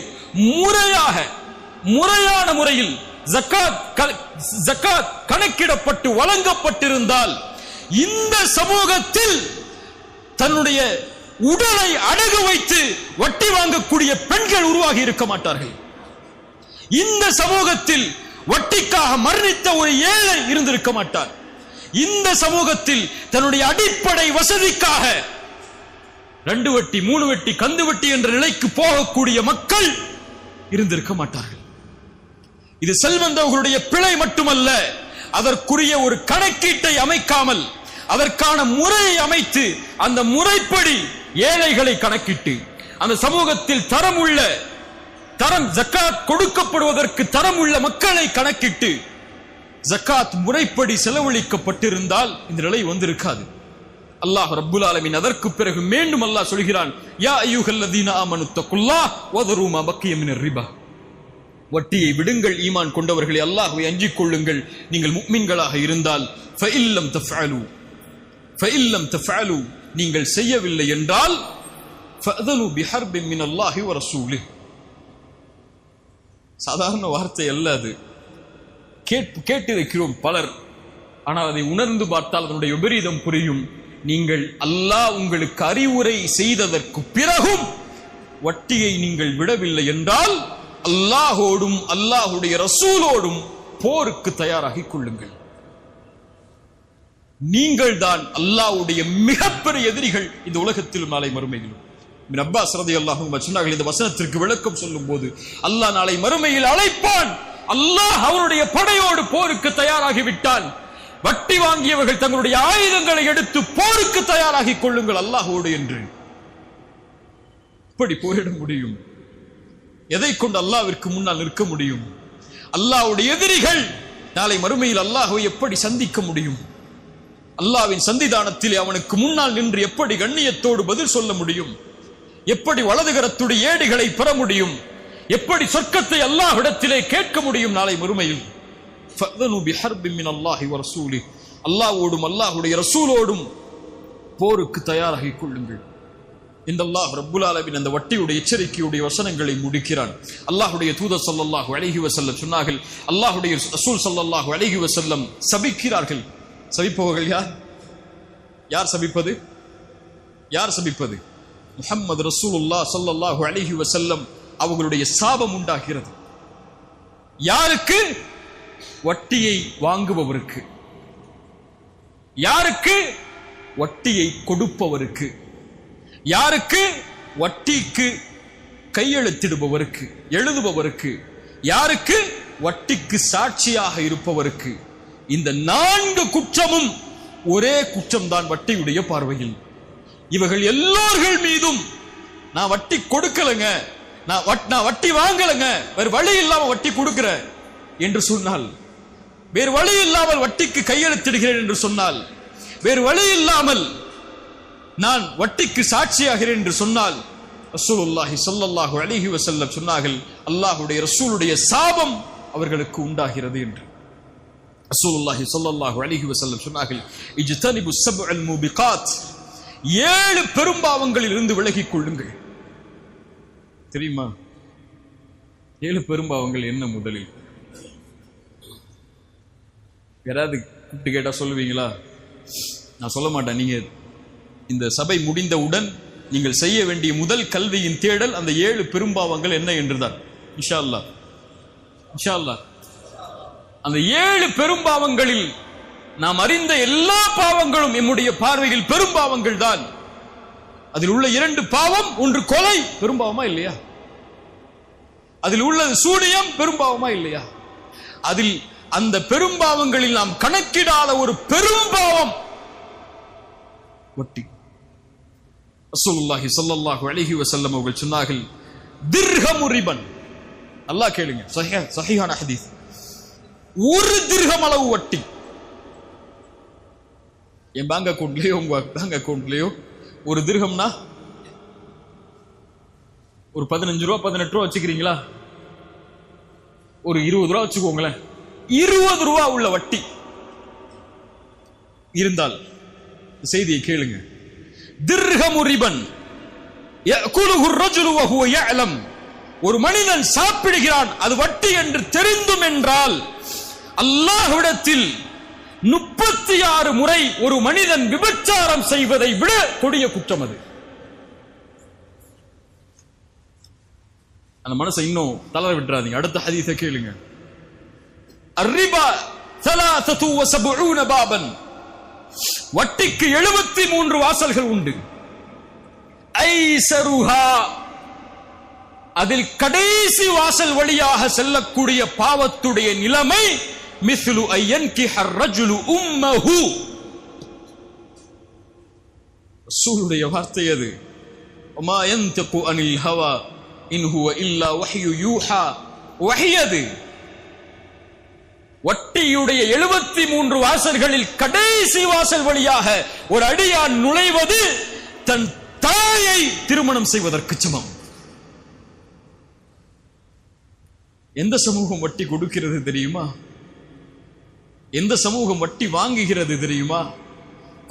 முறையான முறையில் ஜகாத் கணக்கிடப்பட்டு வழங்கப்பட்டிருந்தால் இந்த சமூகத்தில் தன்னுடைய உடலை அடகு வைத்து வட்டி வாங்கக்கூடிய பெண்கள் உருவாகி இருக்க மாட்டார்கள். இந்த சமூகத்தில் வட்டிக்காக மரணித்த ஒரு ஏழை இருந்திருக்க மாட்டார். இந்த சமூகத்தில் தன்னுடைய அடிப்படை வசதிக்காக 2 வட்டி 3 வட்டி கந்து வட்டி என்ற நிலைக்கு போகக்கூடிய மக்கள் இருந்திருக்க மாட்டார்கள். இது செல்வந்தவர்களுடைய பிழை மட்டுமல்ல, அதற்குரிய ஒரு கணக்கீட்டை அமைக்காமல் அதற்கான முறையை அமைத்து அந்த முறைப்படி ஏழைகளை கணக்கிட்டு அந்த சமூகத்தில் தரம் ஜக்காத் கொடுக்கப்படுவதற்கு தரம் உள்ள மக்களை கணக்கிட்டு ஜக்காத் முறைப்படி செலவழிக்கப்பட்டிருந்தால் இந்த நிலை வந்திருக்காது. அல்லாஹ் ரப்புல் ஆலமீன் அதற்கு பிறகு மீண்டும் அல்லாஹ் சொல்கிறான், யா அய்யுஹல்லதீன ஆமனு தக்குல்லாஹ் வதரு மா பக்கிய மினர் ரிபா. வட்டியை விடுங்கள் ஈமான் கொண்டவர்களே, அல்லாஹ்வை அஞ்சிக் கொள்ளுங்கள் நீங்கள் முஃமின்களாக இருந்தால். ஃபஇல்லம் தஃஅலு நீங்கள் செய்யவில்லை என்றால் ஃபஅதனு பிஹர்பின் மினல்லாஹி வ ரசூலிஹி. சாதாரண வார்த்தை அல்ல அது. கேட்டிருக்கிறோம் பலர், ஆனால் அதை உணர்ந்து பார்த்தால் அதனுடைய விபரீதம் புரியும். நீங்கள் அல்லாஹ் உங்களுக்கு அறிவுரை செய்ததற்கு பிறகும் வட்டியை நீங்கள் விடவில்லை என்றால் அல்லாஹோடும் அல்லாஹுடைய ரசூலோடும் போருக்கு தயாராகிக் கொள்ளுங்கள். நீங்கள் தான் அல்லாஹ்வுடைய மிகப்பெரிய எதிரிகள் இந்த உலகத்திலும் நாளை மறுமையிலும். அப்பாஸ் ரலியல்லாஹு அன்ஹு சொன்னார்கள், இந்த வசனத்திற்கு விளக்கம் சொல்லும் போது, அல்லாஹ் நாளை மறுமையில் அழைப்பான். அல்லாஹ் அவருடைய படையோடு போருக்கு தயாராகிவிட்டான். வட்டி வாங்கியவர்கள் தங்களுடைய ஆயுதங்களை எடுத்து போருக்கு தயாராகிக் கொள்ளுங்கள் அல்லாஹோடு என்று. இப்படி போரிட முடியும்? எதை கொண்டு அல்லாஹ்விற்கு முன்னால் நிற்க முடியும்? அல்லாஹ்வுடைய எதிரிகள் நாளை மறுமையில் அல்லாஹ்வை எப்படி சந்திக்க முடியும்? அல்லாஹ்வின் சந்திதானத்திலே அவனுக்கு முன்னால் நின்று எப்படி கண்ணியத்தோடு பதில் சொல்ல முடியும்? எப்படி வலதுகரத்துடைய ஏடுகளை பெற முடியும்? எப்படி சொர்க்கத்தை அல்லாஹ்விடத்திலே கேட்க முடியும் நாளை மறுமையில்? ஃபஅதனு பிஹர்பின் மினல்லாஹி வ ரசூலிஹி, அல்லாஹ்வோடும் அல்லாஹ்வுடைய ரசூலோடும் போருக்கு தயாராகிக் கொள்ளுங்கள். இந்த அல்லாஹ் ரப்புல் ஆலமீன் அந்த வட்டியுடைய எச்சரிக்கையுடைய வசனங்களை முடிக்கிறான். அல்லாஹ்வுடைய தூதர் ஸல்லல்லாஹு அலைஹி வஸல்லம் சொன்னார்கள், அல்லாஹ்வுடைய ரசூல் ஸல்லல்லாஹு அலைஹி வஸல்லம் சபிக்கிறார்கள். சபிப்பவர்கள் யார்? யார் சபிப்பது? யார் சபிப்பது? முஹம்மது ரசூலுல்லாஹ் ஸல்லல்லாஹு அலைஹி வஸல்லம் அவர்களுடைய சாபம் உண்டாகிறது. யாருக்கு? வட்டியை வாங்குபவருக்கு. யாருக்கு? வட்டியை கொடுப்பவருக்கு. யாருக்கு? வட்டிக்கு கையெழுத்திடுபவருக்கு, எழுதுபவருக்கு. யாருக்கு? வட்டிக்கு சாட்சியாக இருப்பவருக்கு. இந்த 4 குற்றமும் ஒரே குற்றம்தான் வட்டியுடைய பார்வையில். இவர்கள் எல்லோர்கள் மீதும் நான் வட்டி கொடுக்கலங்க, நான் வட்டி வாங்கலங்க, வேறு வழி இல்லாம வட்டி கொடுக்கிறேன் என்று சொன்னால், வேறு வழி இல்லாமல் வட்டிக்கு கையெழுத்திடுகிறேன் என்று சொன்னால், வேறு வழி இல்லாமல் நான் வட்டிக்கு சாட்சியாகிறேன் என்று சொன்னால், ரசூலுல்லாஹி ஸல்லல்லாஹு அலைஹி வஸல்லம் சொன்னார்கள், அல்லாஹ்வுடைய ரசூலுடைய சாபம் அவர்களுக்கு உண்டாகிறது என்று. ரசூலுல்லாஹி ஸல்லல்லாஹு அலைஹி வஸல்லம் சொன்னார்கள், இஜ்தனிபு ஸப்அல் மூபிகாத், 7 பெரும்பாவங்களில் இருந்து விலகிக் கொள்ளுங்கள். தெரியுமா 7 பெரும்பாவங்கள் என்ன? முதலில் யாராவது கூப்பிட்டு கேட்டா சொல்லுவீங்களா? நான் சொல்ல மாட்டேன். நீங்க இந்த சபை முடிந்தவுடன் நீங்கள் செய்ய வேண்டிய முதல் கல்வியின் தேடல் அந்த 7 பெரும்பாவங்கள் என்ன என்றுதான். இன்ஷா அல்லாஹ், இன்ஷா அல்லாஹ். அந்த 7 பெரும்பாவங்களில் நாம் அறிந்த எல்லா பாவங்களும் நம்முடைய பார்வையில் பெரும்பாவங்கள் தான். அதில் உள்ள 2 பாவம், ஒன்று கொலை, பெரும்பாவமா இல்லையா? அதில் உள்ளது சூனியம், பெரும்பாவமா இல்லையா? அதில் அந்த பெரும்பாவங்களில் நாம் கணக்கிடாத ஒரு பெரும்பாவம் வட்டி. ரசூலுல்லாஹி ஸல்லல்லாஹு அலைஹி வஸல்லம் அவர்கள் சொன்னார்கள், திர்ஹமு ரிபன். அல்லாஹ் கேளுங்க, சஹீஹான ஹதீஸ். 1 திர்ஹம் அளவு வட்டி. என் பேங்க் அக்கவுண்ட்லயோ உங்க பேங்க் அக்கவுண்ட்லயோ 1 திர்ஹம்னா ஒரு 15 ரூபா 18 ரூபா வச்சுக்கிறீங்களா? ஒரு 20 ரூபா வச்சுக்கோங்களேன். 20 ரூபா உள்ள வட்டி இருந்தால் செய்தியை கேளுங்க. திர்ஹமு ரிபன் யஅகுலுஹு الرجل وهو يعلم ஒரு மனிதன் சாப்பிடுகிறான், அது வட்டி என்று தெரிந்தும் என்றால் அல்லாஹ்விடத்தில் 36 முறை ஒரு மனிதன் விபச்சாரம் செய்வதை விட கொடிய குற்றம் அது. அந்த மனசை இன்னும் தளர விட்டுறாதீங்க. அடுத்த ஹதீஸை கேளுங்க. அர்ரிபா 73 பாபன், வட்டிக்கு 73 வாசல்கள் உண்டு. ஐஸருஹா, அதில் கடைசி வாசல் வழியாக செல்லக்கூடிய பாவத்துடைய நிலைமை மிஸ்லு ஐயன்கிஹ அர்ரஜுலு உம்மஹு. ரசூலுடைய வார்த்தை அது. வமா யன்தகு அனில் ஹவா இன் ஹுவ இல்லா வஹ்யு யூஹா. வஹ்யது. வட்டியுடைய 73 வாசல்களில் கடைசி வாசல் வழியாக ஒரு அடியான் நுழைவது தன் தாயை திருமணம் செய்வதற்கு சமம். எந்த சமூகம் வட்டி கொடுக்கிறது தெரியுமா? எந்த சமூகம் வட்டி வாங்குகிறது தெரியுமா?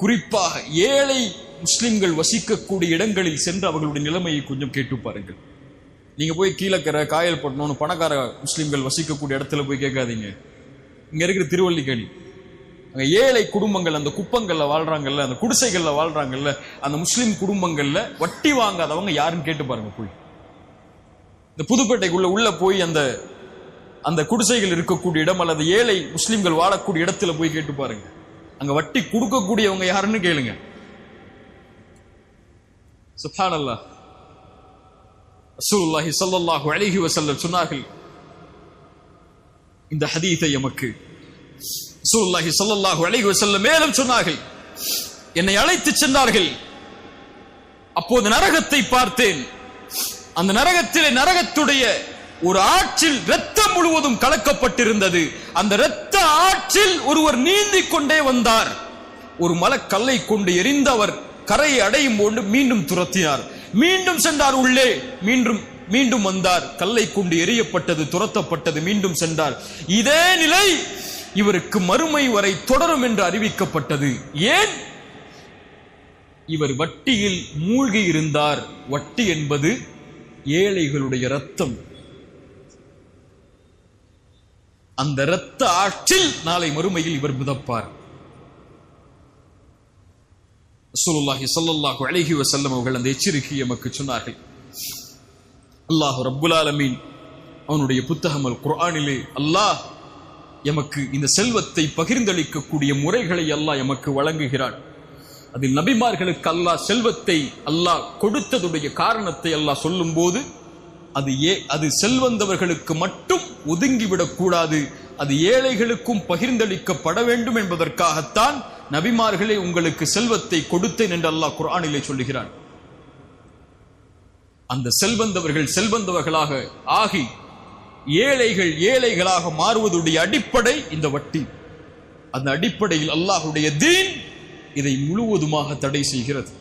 குறிப்பாக ஏழை முஸ்லிம்கள் வசிக்கக்கூடிய இடங்களில் சென்று அவர்களுடைய நிலைமையை கொஞ்சம் கேட்டு பாருங்கள். நீங்க போய் கீழக்கரை காயல்பட்டணும்னு பணக்கார முஸ்லிம்கள் வசிக்கக்கூடிய இடத்துல போய் கேட்காதீங்க. இங்க இருக்கிற திருவல்லிக்கேணி, அங்க ஏழை குடும்பங்கள் அந்த குப்பங்கள்ல வாழ்றாங்கல்ல, அந்த குடிசைகள்ல வாழ்றாங்கல்ல, அந்த முஸ்லிம் குடும்பங்கள்ல வட்டி வாங்காதவங்க யாருன்னு கேட்டு பாருங்க. போய் இந்த புதுப்பேட்டைக்குள்ள உள்ள போய் அந்த குடிசைகள் இருக்கக்கூடிய இடம் அல்லது ஏழை முஸ்லிம்கள் வாழக்கூடிய இடத்துல போய் கேட்டு பாருங்க. அங்க வட்டி கொடுக்கக்கூடியவங்க யாருன்னு கேளுங்க. சுப்ஹானல்லாஹ். ரசூலுல்லாஹி ஸல்லல்லாஹு அலைஹி வஸல்லம் சொன்னார்கள் இந்த ஹதீஸை எமக்கு. ரசூலுல்லாஹி ஸல்லல்லாஹு அலைஹி வஸல்லம் மேலும் சொன்னார்கள், என்னை அழைத்து சென்றார்கள், அப்போது நரகத்தை பார்த்தேன். அந்த நரகத்திலே நரகத்துடைய ஒரு ஆற்றில் இரத்தம் முழுவதும் கலக்கப்பட்டிருந்தது. அந்த இரத்த ஆற்றில் ஒருவர் நீந்திக் கொண்டே வந்தார். ஒரு மலக்கல்லை கொண்டு எரிந்து அவர் கரையை அடையும் போது மீண்டும் துரத்தினார். மீண்டும் சென்றார் உள்ளே, மீண்டும் வந்தார். கல்லை கொண்டு எரியப்பட்டது, துரத்தப்பட்டது, மீண்டும் சென்றார். இதே நிலை இவருக்கு மறுமை வரை தொடரும் என்று அறிவிக்கப்பட்டது. ஏன்? இவர் வட்டியில் மூழ்கி இருந்தார். வட்டி என்பது ஏழைகளுடைய ரத்தம். அந்த இரத்த ஆற்றில் நாளை மறுமையில் இவர் மிதப்பார். ரசூலுல்லாஹி ஸல்லல்லாஹு அலைஹி வஸல்லம் அவர்கள் அந்த எச்சரிக்கையை நமக்கு சொன்னார்கள். அல்லாஹ் ரப்புல் ஆலமீன் அவனுடைய புத்தகம் அல் குர்ஆனிலே அல்லாஹ் எமக்கு இந்த செல்வத்தை பகிர்ந்தளிக்கக்கூடிய முறைகளை அல்லாஹ் எமக்கு வழங்குகிறான். அதில் நபிமார்களுக்கு அல்லாஹ் செல்வத்தை அல்லாஹ் கொடுத்ததுடைய காரணத்தை அல்லாஹ் சொல்லும் போது அது செல்வந்தவர்களுக்கு மட்டும் ஒதுங்கிவிடக் கூடாது, அது ஏழைகளுக்கும் பகிர்ந்தளிக்கப்பட வேண்டும் என்பதற்காகத்தான் நபிமார்களே உங்களுக்கு செல்வத்தை கொடுத்தேன் என்று அல்லாஹ் குர்ஆனிலே சொல்லுகிறான். அந்த செல்வந்தவர்கள் செல்வந்தவர்களாக ஆகி ஏழைகள் ஏழைகளாக மாறுவதுடைய அடிப்படை இந்த வட்டி. அந்த அடிப்படையில் அல்லாஹ்வுடைய தீன் இதை முழுவதுமாக தடை செய்கிறது.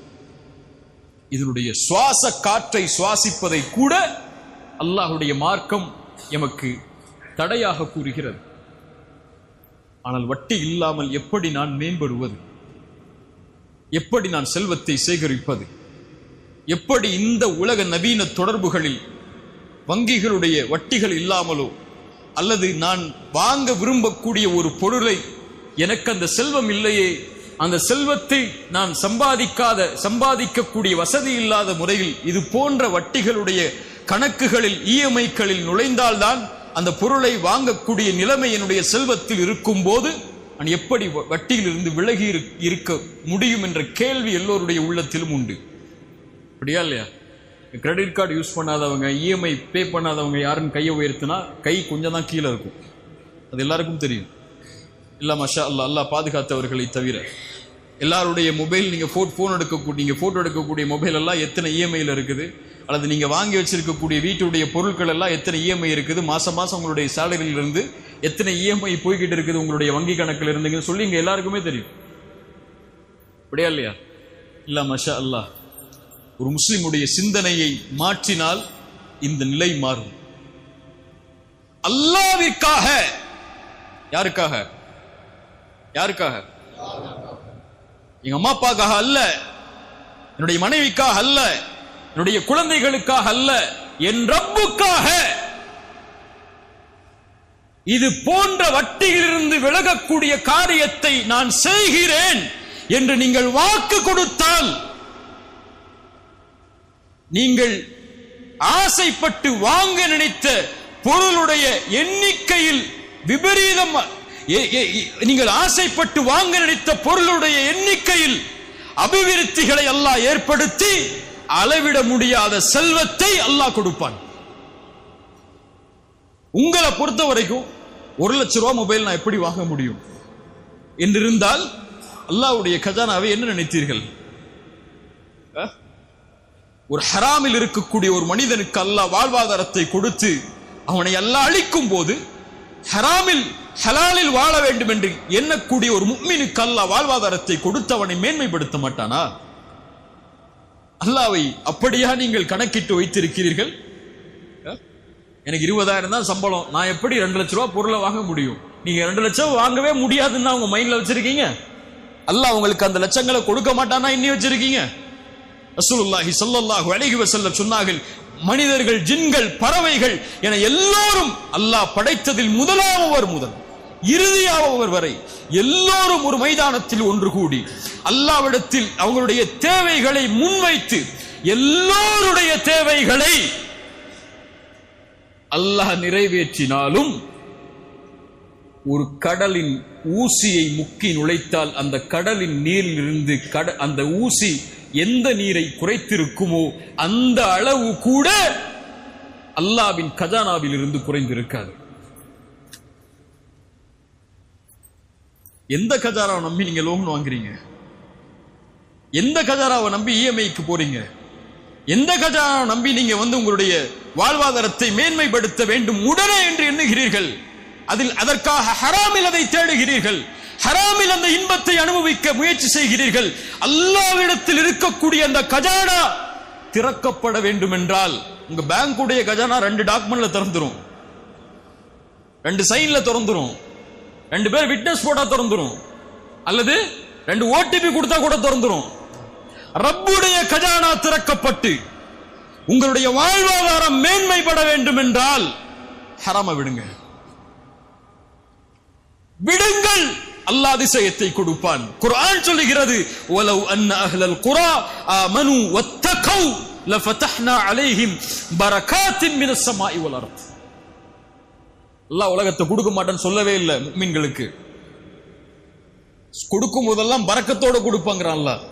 இதனுடைய சுவாச காற்றை சுவாசிப்பதை கூட அல்லாஹ்வுடைய மார்க்கம் எமக்கு தடையாக கூறுகிறது. ஆனால் வட்டி இல்லாமல் எப்படி நான் மேம்படுவது? எப்படி நான் செல்வத்தை சேகரிப்பது? எப்படி இந்த உலக நவீன தொடர்புகளில் வங்கிகளுடைய வட்டிகள் இல்லாமலோ அல்லது நான் வாங்க விரும்பக்கூடிய ஒரு பொருளை எனக்கு அந்த செல்வம் இல்லையே, அந்த செல்வத்தை நான் சம்பாதிக்கக்கூடிய வசதி இல்லாத முறையில் இது போன்ற வட்டிகளுடைய கணக்குகளில் இஎம்ஐக்களில் நுழைந்தால்தான் அந்த பொருளை வாங்கக்கூடிய நிலைமை என்னுடைய செல்வத்தில் இருக்கும் போது நான் எப்படி வட்டியில் இருந்து விலகி இருக்க முடியும் என்ற கேள்வி எல்லோருடைய உள்ளத்திலும் உண்டு. அப்படியா இல்லையா? கிரெடிட் கார்டு யூஸ் பண்ணாதவங்க, இஎம்ஐ பே பண்ணாதவங்க யாருன்னு கையை உயர்த்தினா கை கொஞ்சம் தான் கீழே இருக்கும். அது எல்லாருக்கும் தெரியும். இல்ல மஷா அல்லாஹ், அல்லாஹ் பாதுகாத்தவர்களை தவிர எல்லாருடைய மொபைல் நீங்க போட்டோ எடுக்கக்கூடிய மொபைல் எல்லாம் எத்தனை இஎம்ஐல இருக்குது, அல்லது நீங்க வாங்கி வச்சிருக்கக்கூடிய வீட்டுடைய பொருட்கள் எல்லாம் எத்தனை இஎம்ஐ இருக்குது, மாசம் மாசம் உங்களுடைய சேலரியில இருந்து எத்தனை இஎம்ஐ போய்கிட்டு இருக்குது உங்களுடைய வங்கி கணக்கில் இருந்துங்கன்னு சொல்லி இங்க எல்லாருக்குமே தெரியும். அப்படியா இல்லையா? இல்ல மஷா அல்லாஹ், ஒரு முஸ்லிமுடைய சிந்தனையை மாற்றினால் இந்த நிலை மாறும். அல்லாஹ்விற்காக. யாருக்காக? யாருக்காக? எங்க அம்மா அப்பாக்காக அல்ல, என்னுடைய மனைவிக்காக அல்ல, என்னுடைய குழந்தைகளுக்காக அல்ல, என் ரப்புக்காக இது போன்ற வட்டியிலிருந்து விலகக்கூடிய காரியத்தை நான் செய்கிறேன் என்று நீங்கள் வாக்கு கொடுத்தால், நீங்கள் ஆசைப்பட்டு வாங்க நினைத்த பொருளுடைய எண்ணிக்கையில் விபரீதம், நீங்கள் ஆசைப்பட்டு வாங்க நினைத்த பொருளுடைய எண்ணிக்கையில் அபிவிருத்திகளை அல்லாஹ் ஏற்படுத்தி அளவிட முடியாத செல்வத்தை அல்லாஹ் கொடுப்பான். உங்களை பொறுத்த வரைக்கும் 1 லட்சம் ரூபாய் மொபைல் நான் எப்படி வாங்க முடியும் என்றிருந்தால் அல்லாஹ்வுடைய கஜானாவை என்ன நினைத்தீர்கள்? ஒரு ஹராமில் இருக்கக்கூடிய ஒரு மனிதனுக்கு அல்லாஹ் வாழ்வாதாரத்தை கொடுத்து அவனை அல்லாஹ் அழிக்கும் போது, ஹராமில் ஹலாலில் வாழ வேண்டும் என்று எண்ணக்கூடிய ஒரு முஃமினுக்கு அல்லாஹ் வாழ்வாதாரத்தை கொடுத்து அவனை மேன்மைப்படுத்த மாட்டானா? அல்லாஹ்வை அப்படியா நீங்கள் கணக்கிட்டு வைத்திருக்கிறீர்கள்? எனக்கு 20,000 தான் சம்பளம், நான் எப்படி 2 லட்சம் ரூபாய் பொருளை வாங்க முடியும்? நீங்க 2 லட்சம் வாங்கவே முடியாதுன்னு உங்க மைண்ட்ல வச்சிருக்கீங்க. அல்லாஹ் உங்களுக்கு அந்த லட்சங்களை கொடுக்க மாட்டானா இன்னி வச்சிருக்கீங்க? ரசூலுல்லாஹி ஸல்லல்லாஹு அலைஹி வஸல்லம் சொன்னார்கள், மனிதர்கள், ஜின்கள், பறவைகள் என எல்லோரும் அல்லாஹ் படைத்ததில் முதலாமவர் முதல் இறுதியானவர் வரை எல்லோரும் ஒரு மைதானத்தில் ஒன்று கூடி அல்லாஹ்விடத்தில் அவங்களுடைய தேவைகளை முன்வைத்து எல்லோருடைய தேவைகளை அல்லாஹ் நிறைவேற்றினாலும், ஒரு கடலின் ஊசியை முக்கி நுழைத்தால் அந்த கடலின் நீரில் இருந்து அந்த ஊசி எந்த நீரை குறைத்திருக்குமோ அந்த அளவு கூட அல்லாஹ்வின் கஜானாவில் இருந்து குறைந்திருக்காது. எந்த கஜானாவை நம்பி நீங்க லோன் வாங்குறீங்க? எந்த கஜானாவை நம்பி இஎம்ஐக்கு போறீங்க? எந்த கஜானாவை நம்பி நீங்க உங்களுடைய வாழ்வாதாரத்தை மேன்மைப்படுத்த வேண்டும் உடனே என்று எண்ணுகிறீர்கள்? அதற்காக ஹராமில் அதை தேடுகிறீர்கள், ஹராமில் அந்த இன்பத்தை அனுபவிக்க முயற்சி செய்கிறீர்கள். அல்லாஹ்விடத்தில் இருக்கக்கூடிய அந்த கஜானா திறக்கப்பட வேண்டும் என்றால், உங்க பேங்குடைய கஜானா 2 டாக்குமெண்ட்ல திறந்துரும், 2 சைன்ல திறந்துரும், 2 பேர் விட்னஸ் போட்டா திறந்துரும், அல்லது 2 ஓடிபி கொடுத்தா கூட திறந்துரும். ரப்புடைய கஜானா திறக்கப்பட்டு உங்களுடைய வாழ்வாதாரம் மேன்மைப்பட வேண்டும் என்றால் ஹராம விடுங்க, விடுங்கள். அல்லாஹ் அதிசயத்தை கொடுப்பான். குர்ஆன் சொல்லுகிறது, வலவ் அன்ன அஹ்லல் குரா ஆமனு வத்தகவ் லஃபதஹ்னா அலைஹிம் பரகாத்தின் மினஸ் ஸமாஇ வல் அர்த். அல்லாஹ் உலகத்தை கொடுக்க மாட்டேன்னு சொல்லவே இல்லை. முஃமின்களுக்கு கொடுக்கும் போதெல்லாம் பரக்கத்தோட கொடுப்பாங்கறான் அல்லாஹ்.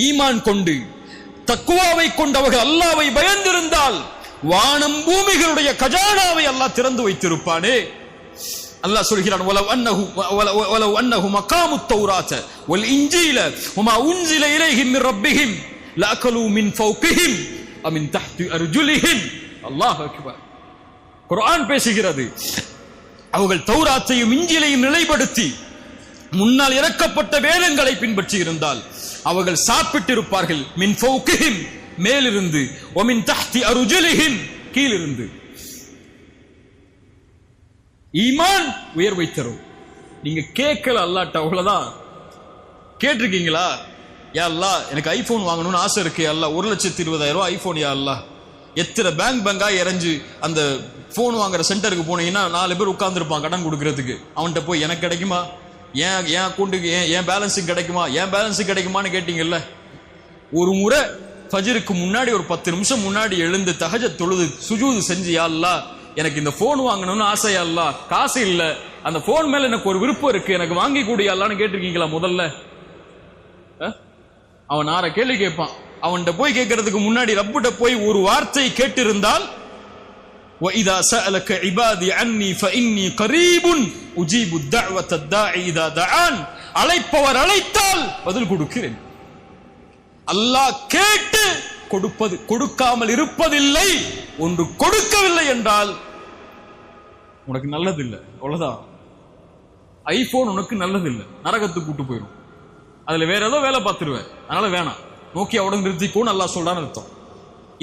ஈமான் கொண்டு தக்வாவை கொண்டவர்கள் அல்லாஹ்வை பயந்திருந்தால் வானம் பூமிகளுடைய கஜானாவை அல்லாஹ் திறந்து வைத்திருப்பானே. அல்லாஹ் சொல்கிறான், வலவ் அன்னஹு மகாமுத் தௌராத வல் இன்ஜீல வமா உன்ஸில இலைஹிம் மின் ரப்பிஹிம் லஅகலு மின் ஃபௌகிஹிம் வ மின் தஹ்தி அர்ஜுலிஹிம். அல்லாஹ் அக்பர். குர்ஆன் பேசுகிறது, அவர்கள் தௌராத்தையும் இன்ஜீலையும் நிலைப்படுத்தி முன்னால் இறக்கப்பட்ட வேதங்களை பின்பற்றி இருந்தால் அவர்கள் சாப்பிட்டிருப்பார்கள். மின் ஃபௌகிஹிம் மேலிருந்து, வ மின் தஹ்தி அர்ஜுலிஹிம் கீழிருந்து. ஈமான் உயர்வை தரும். நீங்க கேட்கல அல்லாஹ்ட்ட, அவ்வளவுதான். கேட்டிருக்கீங்களா? யா அல்லாஹ் எனக்கு ஐபோன் வாங்கணும்னு ஆசை இருக்கு, அல்லாஹ் 1,20,000 ஐபோன் யா அல்லாஹ். எத்தனை பேங்கா இறஞ்சு அந்த போன் வாங்குற சென்டருக்கு போனீங்கன்னா 4 பேர் உட்கார்ந்துருப்பான் கடன் கொடுக்கறதுக்கு. அவன்கிட்ட போய் எனக்கு கிடைக்குமா, என் அக்கௌண்ட்டுக்கு என் பேலன்ஸுக்கு கிடைக்குமா, என் பேலன்ஸுக்கு கிடைக்குமான்னு கேட்டீங்கல்ல. ஒரு முறை ஃபஜ்ருக்கு முன்னாடி ஒரு 10 நிமிஷம் முன்னாடி எழுந்து தஹஜ்ஜத் தொழுது சுஜூது செஞ்சு, யா அல்லாஹ் எனக்கு இந்த போன் வாங்கணும்னு ஆசை அல்லாஹ், காசு இல்ல, அந்த போன் மேல எனக்கு ஒரு விருப்பம் இருக்கு, எனக்கு வாங்கி கூடிய அல்லான்னு கேட்டிருக்கீங்களா? முதல்ல அவன் 6 கேள்வி கேட்பான். அவன்கிட்ட போய் கேட்கறதுக்கு முன்னாடி ரப்பிட்ட போய் ஒரு வார்த்தை கேட்டிருந்தால், وَإِذَا سَأَلَكَ عِبَادِي عَنِّي فَإِنِّي قَرِيبٌ أُجِيبُ الدَّعْوَةَ الدَّاعِ إِذَا دَعَانِ. அழைப்பவர் அழைத்தால் பதில் கொடுக்கிறேன். அல்லாஹ் கேட்டு கொடுப்பது, கொடுக்காமல் இருப்பதில்லை. ஒன்று கொடுக்கவில்லை என்றால் உனக்கு நல்லதில்லை, அவ்வளவுதான். ஐபோன் உனக்கு நல்லதில்லை, நரகத்துக்கு கூட்டு போயிடும். அதுல வேற ஏதோ வேலை பார்த்துருவேன், அதனால வேணாம், நோக்கியாவோட நிறுத்திக்கோன்னு அல்லாஹ் சொல்றான்னு அர்த்தம்.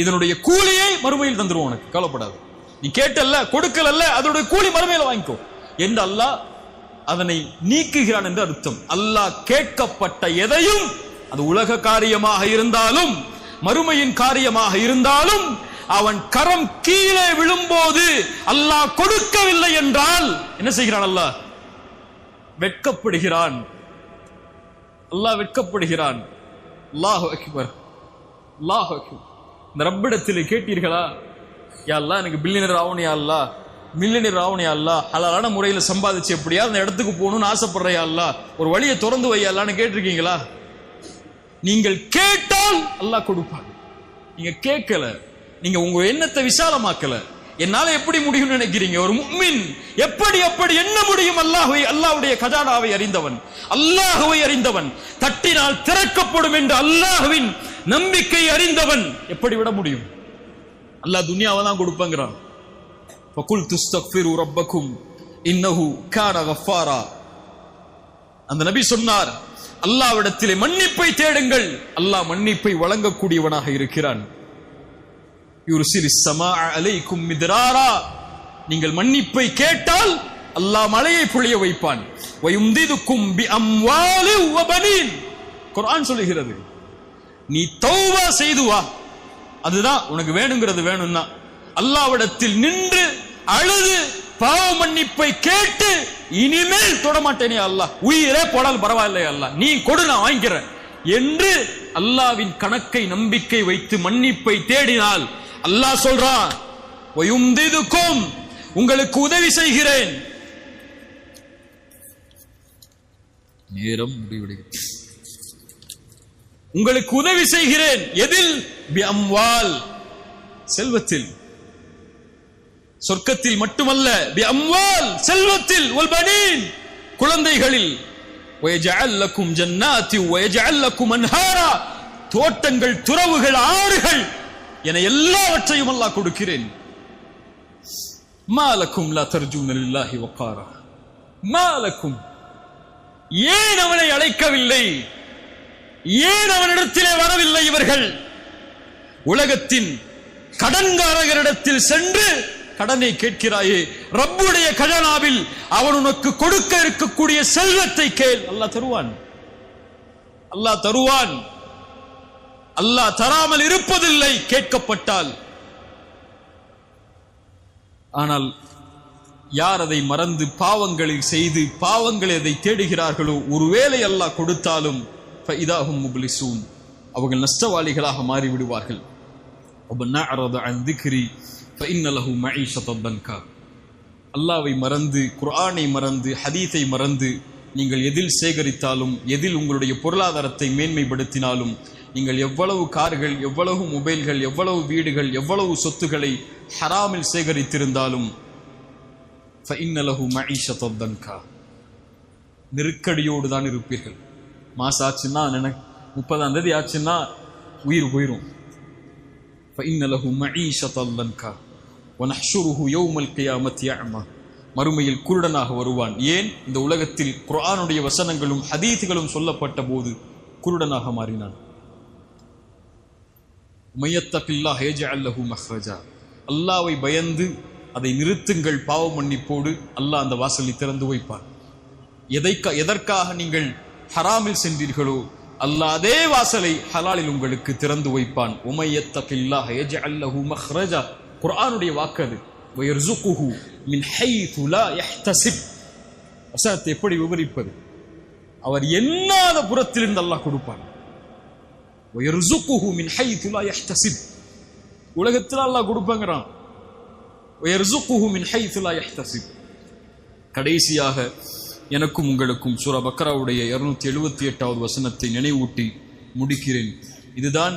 இதனுடைய கூலியை மறுமையில் தந்துருவோம், உனக்கு கவலைப்படாது. நீ கேட்டல்ல, கொடுக்கலல்ல, அதனுடைய கூலி மறுமையில வாங்கிக்கோ என்று அல்லாஹ் அதனை நீக்குகிறான் என்று அர்த்தம். அல்லாஹ் கேட்கப்பட்ட எதையும், அது உலக காரியமாக இருந்தாலும் மறுமையின் காரியமாக இருந்தாலும் அவன் கரம் கீழே விழும்போது அல்லாஹ் கொடுக்கவில்லை என்றால் என்ன செய்கிறான்? அல்லாஹ் வெட்கப்படுகிறான். அல்லாஹ் வெட்கப்படுகிறான். அல்லாஹு அக்பர், அல்லாஹு அக்பர். இந்த ரப்பிடத்தில் கேட்டீர்களா, யா அல்லாஹ் எனக்கு பில்லியனர் ஆகணும், யா அல்லாஹ் மில்லியனர் ஆகணும், யா அல்லாஹ் ஹலாலான முறையில் சம்பாதிச்சு எப்படியா அந்த இடத்துக்கு போகணும்னு ஆசைப்படுற, யா அல்லாஹ் ஒரு வழியை திறந்து வை யா அல்லாஹ்னு கேட்டிருக்கீங்களா? நீங்கள் கேட்டால் அல்லாஹ் கொடுப்பான். நீங்க கேட்கல, நீங்க உங்க எண்ணத்தை விசாலமாக்கல. என்னால எப்படி முடியும் நினைக்கிறீங்க? ஒரு முஃமின் எப்படி என்ன முடியும்? அல்லாஹ்வுடைய கஜானாவை அறிந்தவன், அல்லாஹ்வை அறிந்தவன், தட்டினால் திறக்கப்படும் என்று அல்லாஹ்வின் நம்பிக்கை அறிந்தவன் எப்படி விட முடியும்? அல்லாஹ் துனியாவை தான் கொடுப்பாங்கிறான். ஃபகுல் துஸ்தக்ஃபிரு ரப்பக்கும் இன்னஹு கான கஃபாரா. அந்த நபி சொன்னார், அல்லாஹ்விடத்திலே மன்னிப்பை தேடுங்கள், அல்லாஹ் மன்னிப்பை வழங்கக்கூடியவனாக இருக்கிறான். யுர்சிலிஸ் ஸமாஅ அலைக்கும் மித்ராரா. நீங்கள் மன்னிப்பை கேட்டால் அல்லாஹ் மழையை பொழிய வைப்பான். வயும்திதுக்கும் பிஅம்வாலி வபனீன். குர்ஆன் சொல்லுகிறது, நீ தௌபா செய்து வா, அதுதான் உனக்கு வேணுங்கிறது. வேணும்னா அல்லாஹ்விடத்தில் நின்று அழுது பாவ மன்னிப்பை கேட்டு இனிமேல் தொடமாட்டேனே அல்லாஹ், உயிரே போடால் பரவாயில்லை அல்லாஹ், நீ கொடு நான் வாங்கிக்கிறேன் என்று அல்லாஹ்வின் கணக்கை நம்பிக்கை வைத்து மன்னிப்பை தேடினால் அல்லாஹ் சொல்றான், வயும்திதுக்கும் உங்களுக்கு உதவி செய்கிறேன். நேரம் முடிவடைகிறது. உங்களுக்கு உதவி செய்கிறேன். எதில்? பிஅம்வால், செல்வத்தில். சொர்க்கத்தில் மட்டுமல்ல, பிஅம்வால், செல்வத்தில், வல்பனீன், குழந்தைகளில். வயஜஅல் லக்கும் ஜன்னாத்தி வயஜஅல் லக்கும் அன்ஹாரா, தோட்டங்கள், துறவுகள், ஆறுகள் என எல்லாவற்றையும் அல்லாஹ் கொடுக்கிறேன். மாலக்கும் லா தர்ஜூன லில்லாஹி வகாரா. மாலக்கும், ஏன் அவனை அழைக்கவில்லை? ஏன் அவனிடத்திலே வரவில்லை இவர்கள்? உலகத்தின் கடன்காரர்களிடத்தில் சென்று கடனை கேட்கிறாயே, ரப்புடைய கஜானாவில் அவன் உனக்கு கொடுக்க இருக்கக்கூடிய செல்வத்தை கேள், அல்லாஹ் தருவான். அல்லாஹ் தருவான். அல்லாஹ் தராமல் இருப்பதில்லை கேட்கப்பட்டால். ஆனால் யார் அதை மறந்து பாவங்களை செய்து பாவங்களை அதை தேடுகிறார்களோ, ஒருவேளை அல்லாஹ் கொடுத்தாலும் ஃபஇதாஹும் முப்லிசூன், அவர்கள் நஷ்டவாளிகளாக மாறிவிடுவார்கள். வமன் அஅரத அன் திக்ரி ஃபஇன்ன லஹு மஈஷத்தன் தன்கா. அல்லாஹ்வை மறந்து, குர்ஆனை மறந்து, ஹதீஸை மறந்து நீங்கள் எதில் சேகரித்தாலும், எதில் உங்களுடைய பொருளாதாரத்தை மேன்மைப்படுத்தினாலும், நீங்கள் எவ்வளவு கார்கள், எவ்வளவு மொபைல்கள், எவ்வளவு வீடுகள், எவ்வளவு சொத்துக்களை ஹராமில் சேகரித்திருந்தாலும் ஃபஇன்ன லஹு மஈஷத்தன் தன்கா, நெருக்கடியோடு தான் இருப்பீர்கள். மாசம் ஆச்சுன்னா, 30ஆம் தேதி ஆச்சுன்னா உயிர் போயிரும். فإن له معيشة ضنكا ونحشره يوم القيامة أعمى. மறுமையில் குருடனாக வருவான். ஏன்? இந்த உலகத்தில் குர்ஆனுடைய வசனங்களும் ஹதீஸ்களும் சொல்லப்பட்ட போது குருடனாக மாறினான். மய்யத்தகில்லாஹ யஜஅல் லஹு மஹ்ரஜா. அல்லாஹ்வை பயந்து அதை நிறுத்துங்கள் பாவ மன்னிப்போடு, அல்லாஹ் அந்த வாசலை திறந்து வைப்பான். எதற்காக நீங்கள் ஹராமில் சென்றீர்களோ அல்லாஹ் அதே வாசலை ஹலாலில் உங்களுக்கு திறந்து வைப்பான். உமையத்தகில்லாஹ யஜஅல் லஹு மஹ்ரஜா, குர்ஆனுடைய வாக்கு அது. வயர்ஸுகுஹு மின் ஹைது லா யஹ்தஸிப். வசனத்தை எப்படி விவரிப்பது? அவர் எண்ணாத புறத்திலிருந்து அல்லாஹ் கொடுப்பான். வயர்ஸுகுஹு மின் ஹைது லா யஹ்தஸிப், உலகத்தில் அல்லாஹ் கொடுப்பாங்கறான். வயர்ஸுகுஹு மின் ஹைது லா யஹ்தஸிப். கடைசியாக எனக்கும் உங்களுக்கும் சூரா பக்ராவுடைய 278வது வசனத்தை நினைவூட்டி முடிக்கிறேன். இதுதான்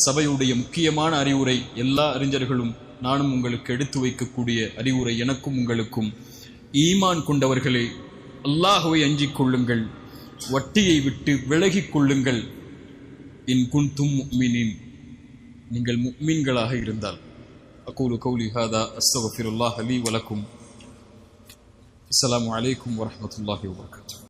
சபையுடைய முக்கியமான அறிவுரை. எல்லா அறிஞர்களும் நானும் உங்களுக்கு எடுத்து வைக்கக்கூடிய அறிவுரை. எனக்கும் உங்களுக்கும், ஈமான் கொண்டவர்களே, அல்லாஹ்வை அஞ்சிக் கொள்ளுங்கள், வட்டியை விட்டு விலகிக் கொள்ளுங்கள். இன் குன்தும் முஃமினீன், நீங்கள் முஃமின்களாக இருந்தால். அகூலு கௌலி ஹாதா அஸ்தக்ஃபிருல்லாஹ லீ வலக்கும். அஸ்ஸலாமு அலைக்கும் வரஹ்மத்துல்லாஹி வபரகாத்துஹு.